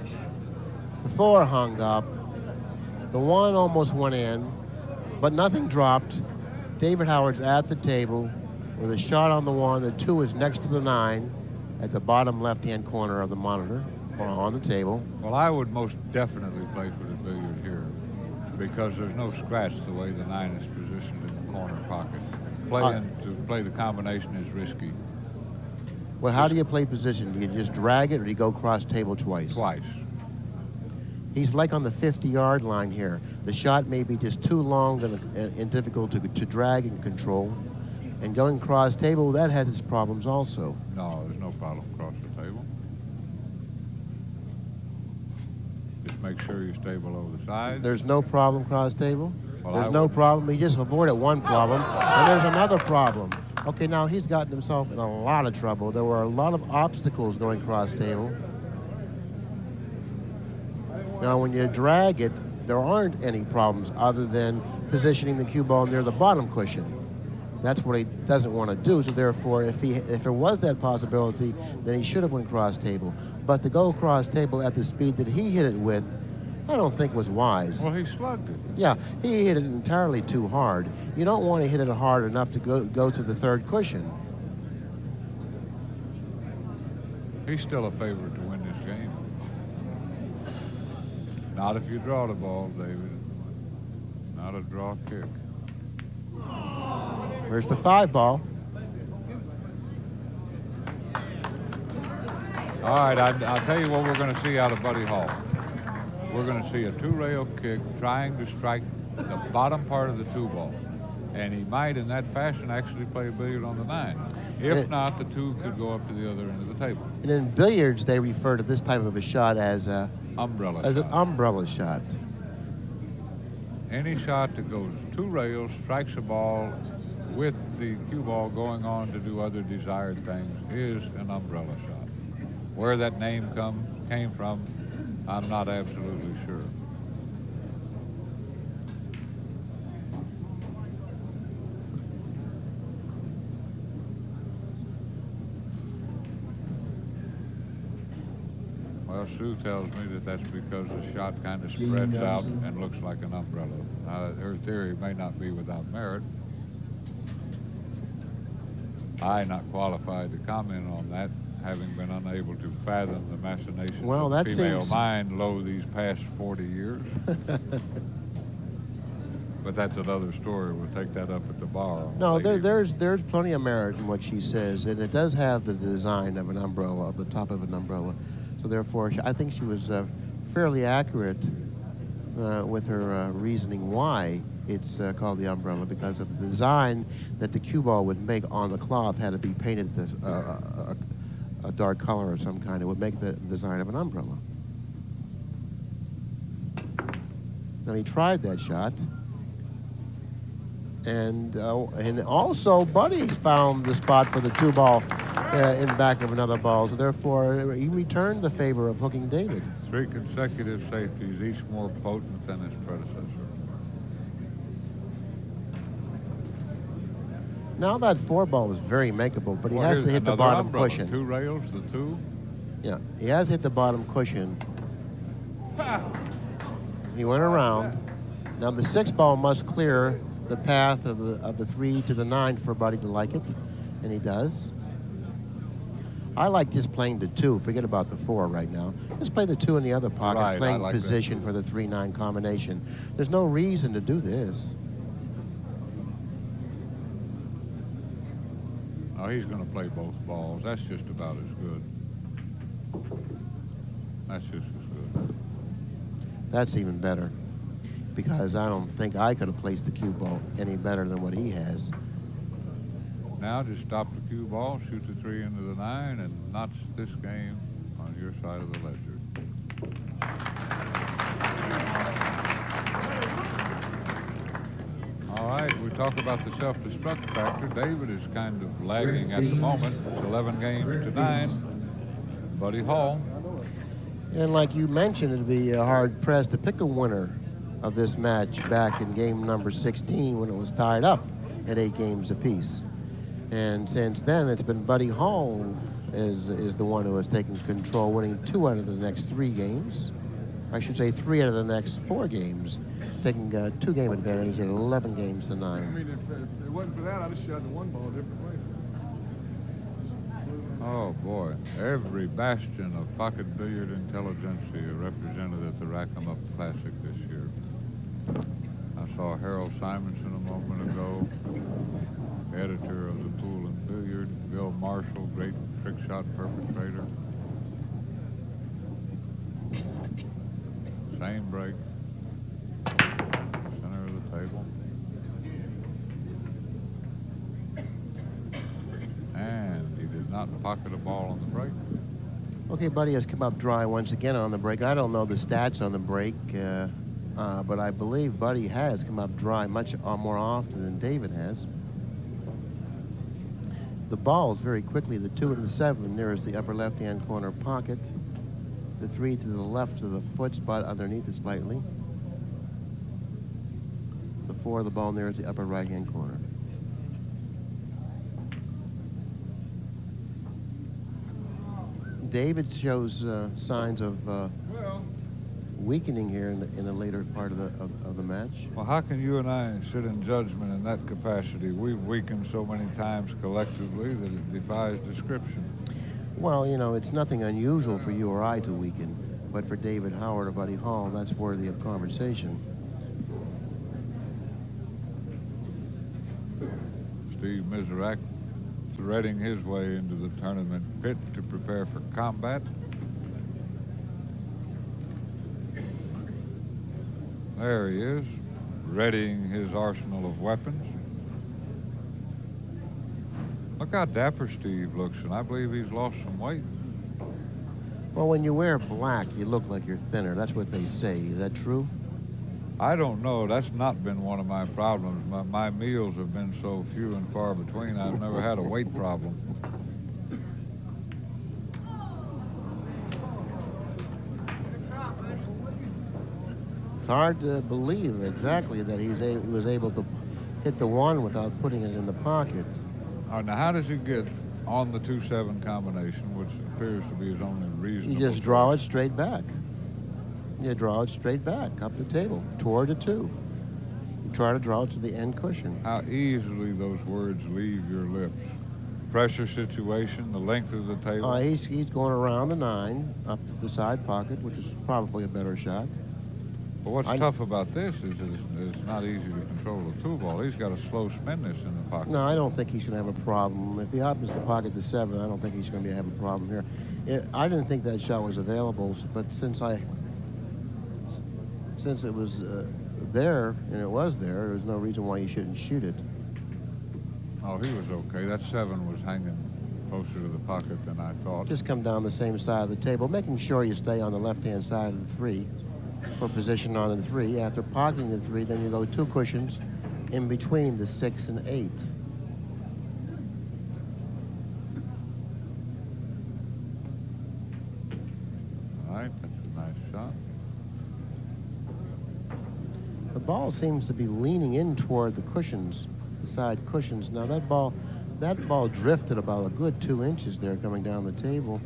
the 4 hung up, the 1 almost went in, but nothing dropped. David Howard's at the table with a shot on the 1. The 2 is next to the 9 at the bottom left-hand corner of the monitor or on the table. Well, I would most definitely play for the billiard here because there's no scratch the way the 9 is positioned in the corner pocket. To play the combination is risky. Well, how do you play position? Do you just drag it or do you go cross table twice? Twice. He's like on the 50-yard line here. The shot may be just too long and difficult to drag and control. And going cross table, that has its problems also. No, there's no problem across the table. Just make sure you stay below the side. There's no problem cross table? Well, there's no problem. He just avoided one problem. And there's another problem. Okay, now he's gotten himself in a lot of trouble. There were a lot of obstacles going cross table. Now, when you drag it, there aren't any problems other than positioning the cue ball near the bottom cushion. That's what he doesn't want to do. So therefore, if there was that possibility, then he should have went cross table. But to go cross table at the speed that he hit it with, I don't think was wise. Well, he slugged it. Yeah, he hit it entirely too hard. You don't want to hit it hard enough to go to the third cushion. He's still a favorite to win this game. Not if you draw the ball, David. Not a draw kick. Where's the 5 ball? All right, I'll tell you what we're going to see out of Buddy Hall. We're going to see a 2-rail kick trying to strike the bottom part of the 2 ball. And he might, in that fashion, actually play a billiard on the 9. If not, the 2 could go up to the other end of the table. And in billiards, they refer to this type of a shot as an umbrella shot. Any shot that goes 2 rails, strikes a ball with the cue ball going on to do other desired things is an umbrella shot. Where that name came from, I'm not absolutely sure. Well, Sue tells me that that's because the shot kind of spreads out and looks like an umbrella. Her theory may not be without merit. I'm not qualified to comment on that, having been unable to fathom the machinations of the female mind lo these past 40 years. But that's another story. We'll take that up at the bar. No, there's plenty of merit in what she says, and it does have the design of an umbrella, of the top of an umbrella. So therefore, I think she was fairly accurate with her reasoning why it's called the umbrella, because of the design that the cue ball would make on the cloth had to be painted a dark color of some kind. It would make the design of an umbrella. Now he tried that shot. And also Buddy found the spot for the 2 ball in back of another ball. So therefore, he returned the favor of hooking David. 3 consecutive safeties, each more potent than his predecessor. Now that 4 ball is very makeable, but he Well, has here's to hit the another bottom umbrella. cushion. 2 rails, the 2. Yeah, he has hit the bottom cushion. He went around. Now the 6 ball must clear the path of the 3 to the 9 for Buddy to like it, and he does. I like just playing the 2. Forget about the 4 right now. Just play the 2 in the other pocket, Right, I playing like that position too. for the 3-9 combination. There's no reason to do this. Oh, he's going to play both balls. That's just about as good. That's just as good. That's even better, because I don't think I could have placed the cue ball any better than what he has. Now just stop the cue ball, shoot the 3 into the 9, and notch this game on your side of the ledger. All right, we talk about the self-destruct factor. David is kind of lagging at the moment. It's 11 games to 9. Buddy Hall. And like you mentioned, it'd be hard-pressed to pick a winner of this match back in game number 16 when it was tied up at 8 games apiece. And since then, it's been Buddy Hall is the one who has taken control, winning 2 out of the next 3 games. I should say 3 out of the next 4 games, taking 2-game advantage at 11 games to 9. I mean, if it wasn't for that, I'd have shot the 1 ball a different way. Oh, boy. Every bastion of pocket billiard intelligentsia represented at the Rak'M Classic this year. I saw Harold Simonson a moment ago, editor of the Pool and Billiard. Bill Marshall, great trick shot perpetrator. Same break. Center of the table. And he did not pocket a ball on the break. Okay, Buddy has come up dry once again on the break. I don't know the stats on the break, but I believe Buddy has come up dry much more often than David has. The balls very quickly, the 2 and the 7 nearest the upper left-hand corner pocket. The 3 to the left of the foot spot underneath it slightly. The 4 of the ball nearest the upper right-hand corner. David shows signs of weakening here in the later part of the match. Well, how can you and I sit in judgment in that capacity? We've weakened so many times collectively that it defies description. Well, you know, it's nothing unusual for you or I to weaken, but for David Howard or Buddy Hall, that's worthy of conversation. Steve Miserak threading his way into the tournament pit to prepare for combat. There he is, readying his arsenal of weapons. Look how dapper Steve looks, and I believe he's lost some weight. Well, when you wear black, you look like you're thinner. That's what they say. Is that true? I don't know. That's not been one of my problems. My meals have been so few and far between, I've never had a weight problem. It's hard to believe exactly that he was able to hit the 1 without putting it in the pocket. All right, now how does he get on the 2-7 combination, which appears to be his only reasonable You just draw choice? it straight back. You draw it straight back up the table toward a 2. You try to draw it to the end cushion. How easily those words leave your lips. Pressure situation, the length of the table. He's going around the 9 up to the side pocket, which is probably a better shot. But what's tough about this is it's not easy to control the 2 ball. He's got to slow spin this in the pocket. No, I don't think he's going to have a problem. If he happens to pocket the 7, I don't think he's going to have a problem here. I didn't think that shot was available, but since it was there, and it was there was no reason why you shouldn't shoot it. Oh, he was okay. That 7 was hanging closer to the pocket than I thought. Just come down the same side of the table, making sure you stay on the left-hand side of the 3 for position on the 3. After pocketing the 3, then you go 2 cushions in between the 6 and 8. All right, that's a nice shot. The ball seems to be leaning in toward the cushions, the side cushions. Now that ball drifted about a good 2 inches there coming down the table.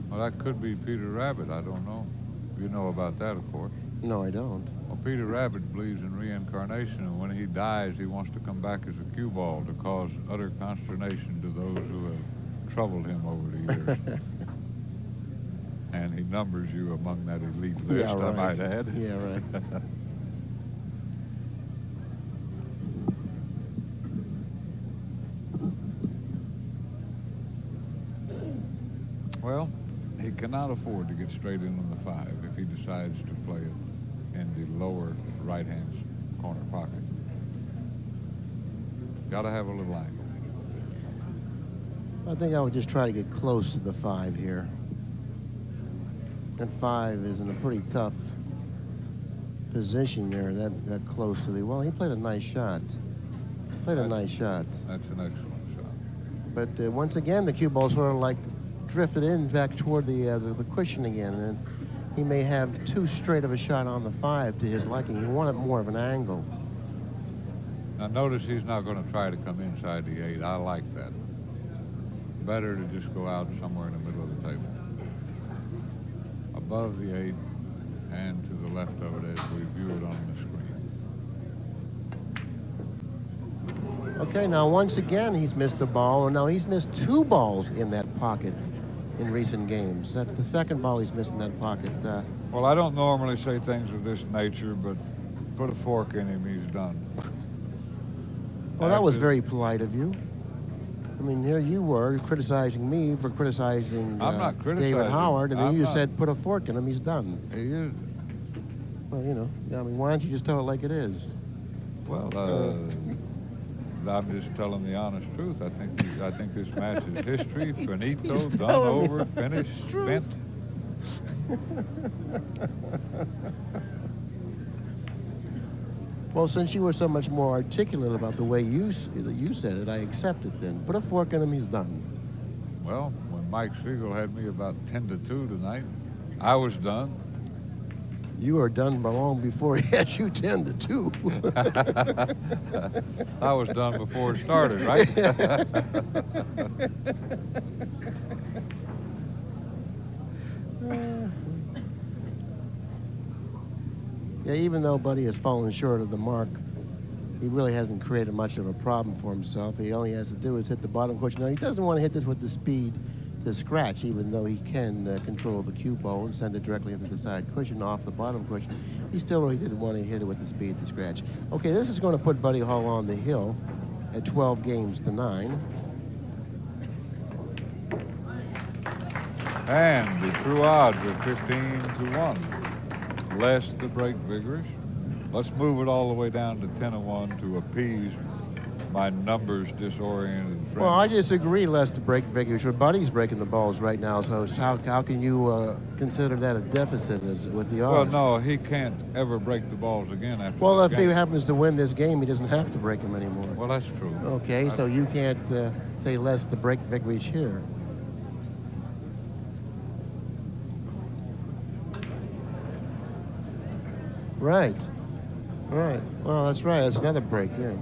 Well, that could be Peter Rabbit. I don't know. You know about that, of course. No, I don't. Well, Peter Rabbit believes in reincarnation, and when he dies, he wants to come back as a cue ball to cause utter consternation to those who have troubled him over the years. And he numbers you among that elite list, Yeah, right. I might add. Yeah, right. Well, he cannot afford to get straight in on the 5 if he decides to play it in the lower right-hand corner pocket. Got to have a little angle. I think I would just try to get close to the 5 here. That 5 is in a pretty tough position there, that close to the, well, he played a nice shot. That's an excellent shot. But once again, the cue ball sort of like drifted in back toward the cushion again, and he may have too straight of a shot on the 5 to his liking. He wanted more of an angle. Now notice he's not going to try to come inside the 8. I like that. Better to just go out somewhere in the middle of the table. Above the 8 and to the left of it as we view it on the screen. Okay, now once again he's missed a ball, and now he's missed 2 balls in that pocket in recent games. That's the second ball he's missed in that pocket. Well, I don't normally say things of this nature, but put a fork in him, he's done. Well, that was very polite of you. I mean, here you were criticizing me for criticizing I'm not criticizing David Howard, and then I'm you not. said put a fork in him, he's done. He is. Well, you know, I mean, why don't you just tell it like it is? Well, I'm just telling the honest truth. I think this match is history, finito, done over, finished, spent. Well, since you were so much more articulate about the way you said it, I accept it then. Put a fork in him, he's done. Well, when Mike Siegel had me about 10-2 tonight, I was done. You were done long before he had you 10-2. I was done before it started, right? Yeah, even though Buddy has fallen short of the mark, he really hasn't created much of a problem for himself. He only has to do is hit the bottom cushion. Now, he doesn't want to hit this with the speed to scratch, even though he can control the cue ball and send it directly into the side cushion off the bottom cushion. He still really didn't want to hit it with the speed to scratch. Okay, this is going to put Buddy Hall on the hill at 12 games to 9. And the true odds are 15-1. Less the break vigorous. Let's move it all the way down to 10-1 to appease my numbers disoriented friend. Well, I disagree, less the break vigorous. Your Buddy's breaking the balls right now, so how can you consider that a deficit with the odds? Well, no, he can't ever break the balls again after Well, this if he game. happens to win this game, he doesn't have to break them anymore. Well, that's true. Okay, so you can't say less the break vigorous here. Right. Right. Well, that's right. That's another break here.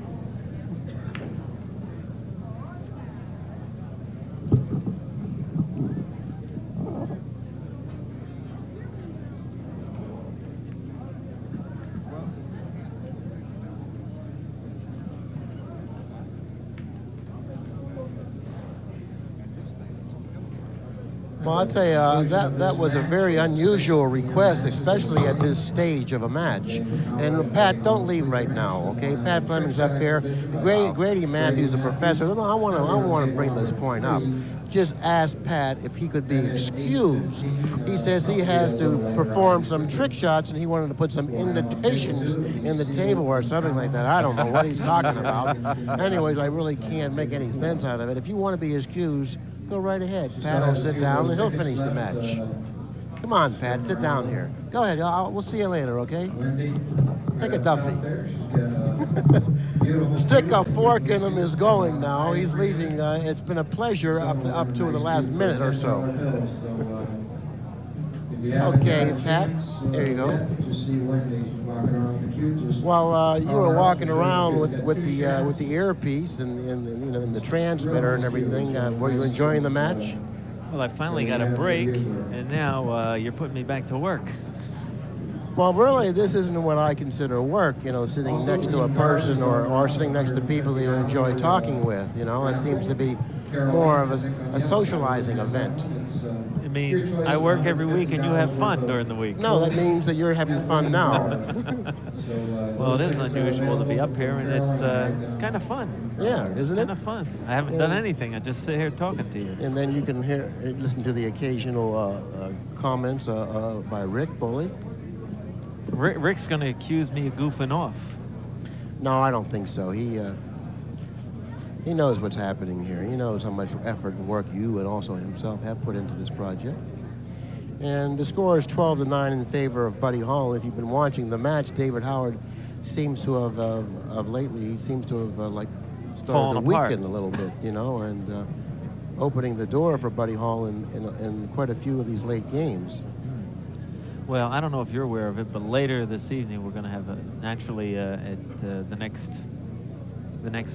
Well, I'll tell you, that was a very unusual request, especially at this stage of a match. And Pat, don't leave right now, okay? Pat Fleming's up here. Grady Mathews, the professor. I want to bring this point up. Just ask Pat if he could be excused. He says he has to perform some trick shots, and he wanted to put some indentations in the table or something like that. I don't know what he's talking about. Anyways, I really can't make any sense out of it. If you want to be excused, go right ahead. Pat will sit down and he'll finish the match. Come on, Pat, sit down here. Go ahead. We'll see you later, okay? Take a Duffy. Stick a fork in him is going now. He's leaving. It's been a pleasure up to the last minute or so. If you haven't Okay, got a Pat, chance, there you go. yet, just see Wendy's walking around with the cue, just Well, you were holler out, walking just around really good. with the earpiece and you know, and the transmitter and everything. Were you enjoying the match? Well, I finally got a break, and now you're putting me back to work. Well, really, this isn't what I consider work, you know, sitting next to a person or sitting next to people that you enjoy talking with, you know. It seems to be more of a socializing event. It means I work every week and you have fun during the week. No, that means that you're having fun now. Well, it is unusual to be up here, and it's kind of fun. Yeah, isn't it? Kind of fun. I haven't done anything. I just sit here talking to you. And then you can listen to the occasional comments by Rick Bully. Rick's going to accuse me of goofing off. No, I don't think so. He knows what's happening here. He knows how much effort and work you and also himself have put into this project. And the score is 12-9 in favor of Buddy Hall. If you've been watching the match, David Howard seems to have, of lately, he seems to have like started Fallen to apart. weaken a little bit, you know, and opening the door for Buddy Hall in quite a few of these late games. Well, I don't know if you're aware of it, but later this evening we're going to have the next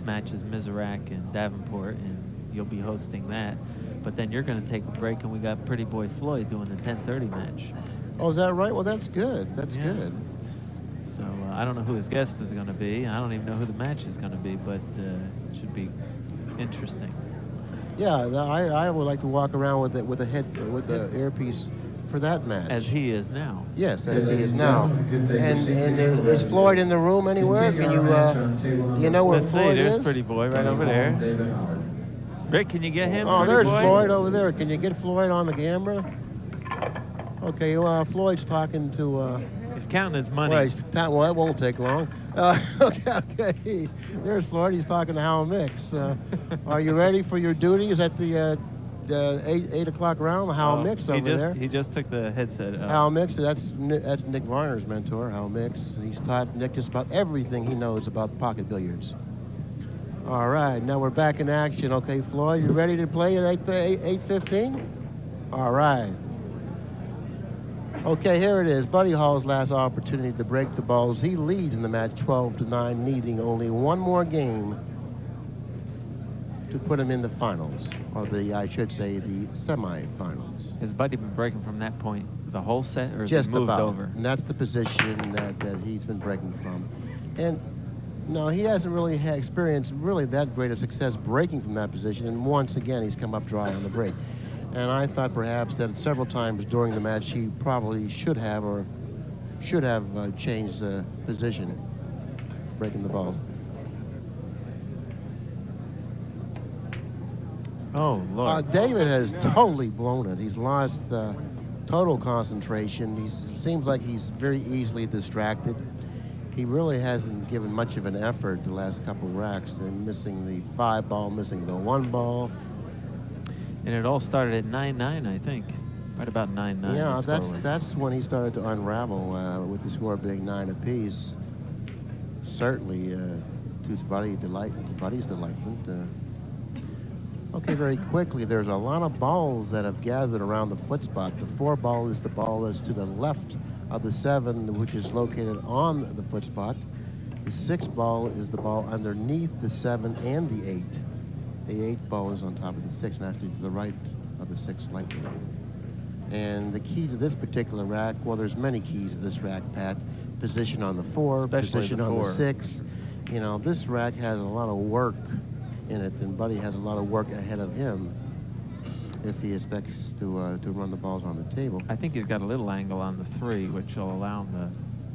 match is Mizrac and Davenport, and you'll be hosting that. But then you're going to take a break, and we got Pretty Boy Floyd doing the 10:30 match. Oh, is that right? Well, that's good. That's Yeah. good. So I don't know who his guest is going to be. I don't even know who the match is going to be, but it should be interesting. Yeah, I would like to walk around with the earpiece for that match. As he is now. Yes, as he is now. And is Floyd in the room anywhere? Can you know where Let's see, Floyd there's is? Pretty Boy right over there. David Howard. Rick, can you get him? Oh, Pretty there's Boy? Floyd over there. Can you get Floyd on the camera? Okay, Floyd's talking to. He's counting his money. Well, that won't take long. Okay. There's Floyd. He's talking to Hal Mix. Are you ready for your duties at the 8 o'clock round? Hal Mix over there. He just took the headset up. Hal Mix, that's Nick Varner's mentor, Hal Mix. He's taught Nick just about everything he knows about pocket billiards. All right, now we're back in action. Okay, Floyd, you ready to play at 8:15? All right. Okay, here it is. Buddy Hall's last opportunity to break the balls. He leads in the match 12-9, needing only one more game to put him in the finals, or I should say, the semifinals. Has Buddy been breaking from that point the whole set, or has Just he moved about. over? And that's the position that he's been breaking from. And no, he hasn't really experienced really that great of success breaking from that position. And once again, he's come up dry on the break. And I thought perhaps that several times during the match he probably should have changed the position, breaking the balls. Oh, Lord. David has totally blown it. He's lost total concentration. He seems like he's very easily distracted. He really hasn't given much of an effort the last couple racks. They're missing the 5 ball, missing the 1 ball. And it all started at 9-9, I think. Right about 9-9. Yeah, the score was. that's when he started to unravel with the score being 9 apiece. Certainly, to Buddy's delightment. Okay, very quickly, there's a lot of balls that have gathered around the foot spot. The 4 ball is the ball that's to the left of the 7, which is located on the foot spot. The 6 ball is the ball underneath the 7 and the 8. The 8 ball is on top of the 6, and actually to the right of the 6 slightly. And the key to this particular rack, well, there's many keys to this rack, Pat. Position on the 4, Especially position the on 4. the 6. You know, this rack has a lot of work in it, and Buddy has a lot of work ahead of him if he expects to run the balls on the table. I think he's got a little angle on the 3, which will allow him to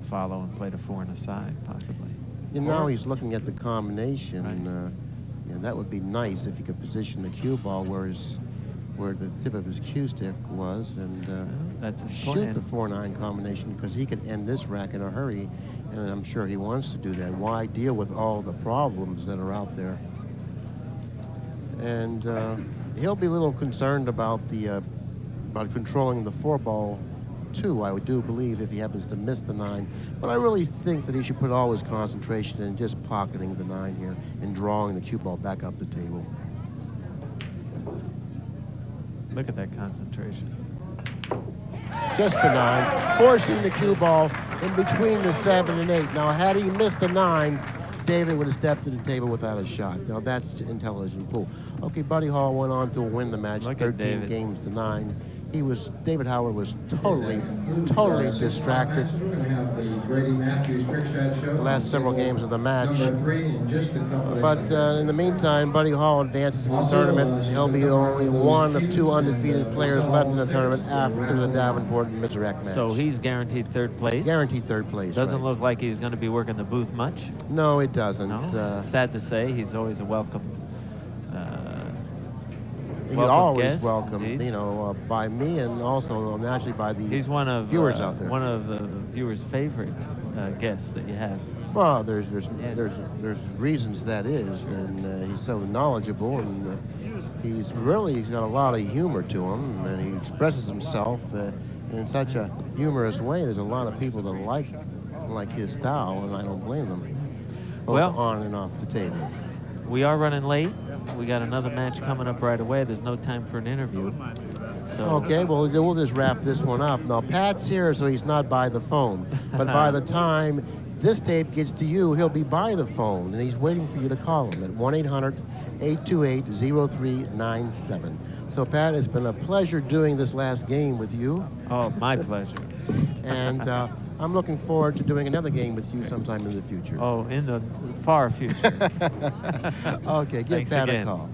follow and play the 4 and a side, possibly. And now he's looking at the combination. Right. And that would be nice if he could position the cue ball where the tip of his cue stick was, and that's his shoot plan. the 4-9 combination, because he could end this rack in a hurry, and I'm sure he wants to do that. Why deal with all the problems that are out there? And he'll be a little concerned about about controlling the 4 ball too, I do believe, if he happens to miss the 9. But I really think that he should put all his concentration in just pocketing the 9 here and drawing the cue ball back up the table. Look at that concentration. just the 9, forcing the cue ball in between the 7 and 8. Now, had he missed the 9, David would have stepped to the table without a shot. Now, that's intelligent pool. Okay, Buddy Hall went on to win the match, Look at 13 David. games to 9. David Howard was totally distracted. We're going to have the Grady Mathews Trick Shot Show. The last several games of the match. Number 3 in just a couple of But seconds. in the meantime, Buddy Hall advances in the Also, tournament. He'll be only one of 2 undefeated players left in the tournament after the Davenport and Mizurek match. So he's guaranteed third place. Guaranteed third place. Doesn't right. look like he's going to be working the booth much. No, it doesn't. No. Sad to say, he's always a welcome. He's welcome always guest, welcome, indeed. you know, by me and also naturally by the He's one of viewers out there. one of the viewers' favorite guests that you have. Well, there's Yes. reasons that is, and he's so knowledgeable, and he's got a lot of humor to him, and he expresses himself in such a humorous way. There's a lot of people that like his style, and I don't blame them. Both Well, on and off the table. We are running late. We got another match coming up right away. There's no time for an interview. So Okay, well, we'll just wrap this one up. Now, Pat's here, so he's not by the phone. But by the time this tape gets to you, he'll be by the phone, and he's waiting for you to call him at 1-800-828-0397. So, Pat, it's been a pleasure doing this last game with you. Oh, my pleasure. And I'm looking forward to doing another game with you sometime in the future. Oh, in the far future. Okay, give Thanks Pat again. a call.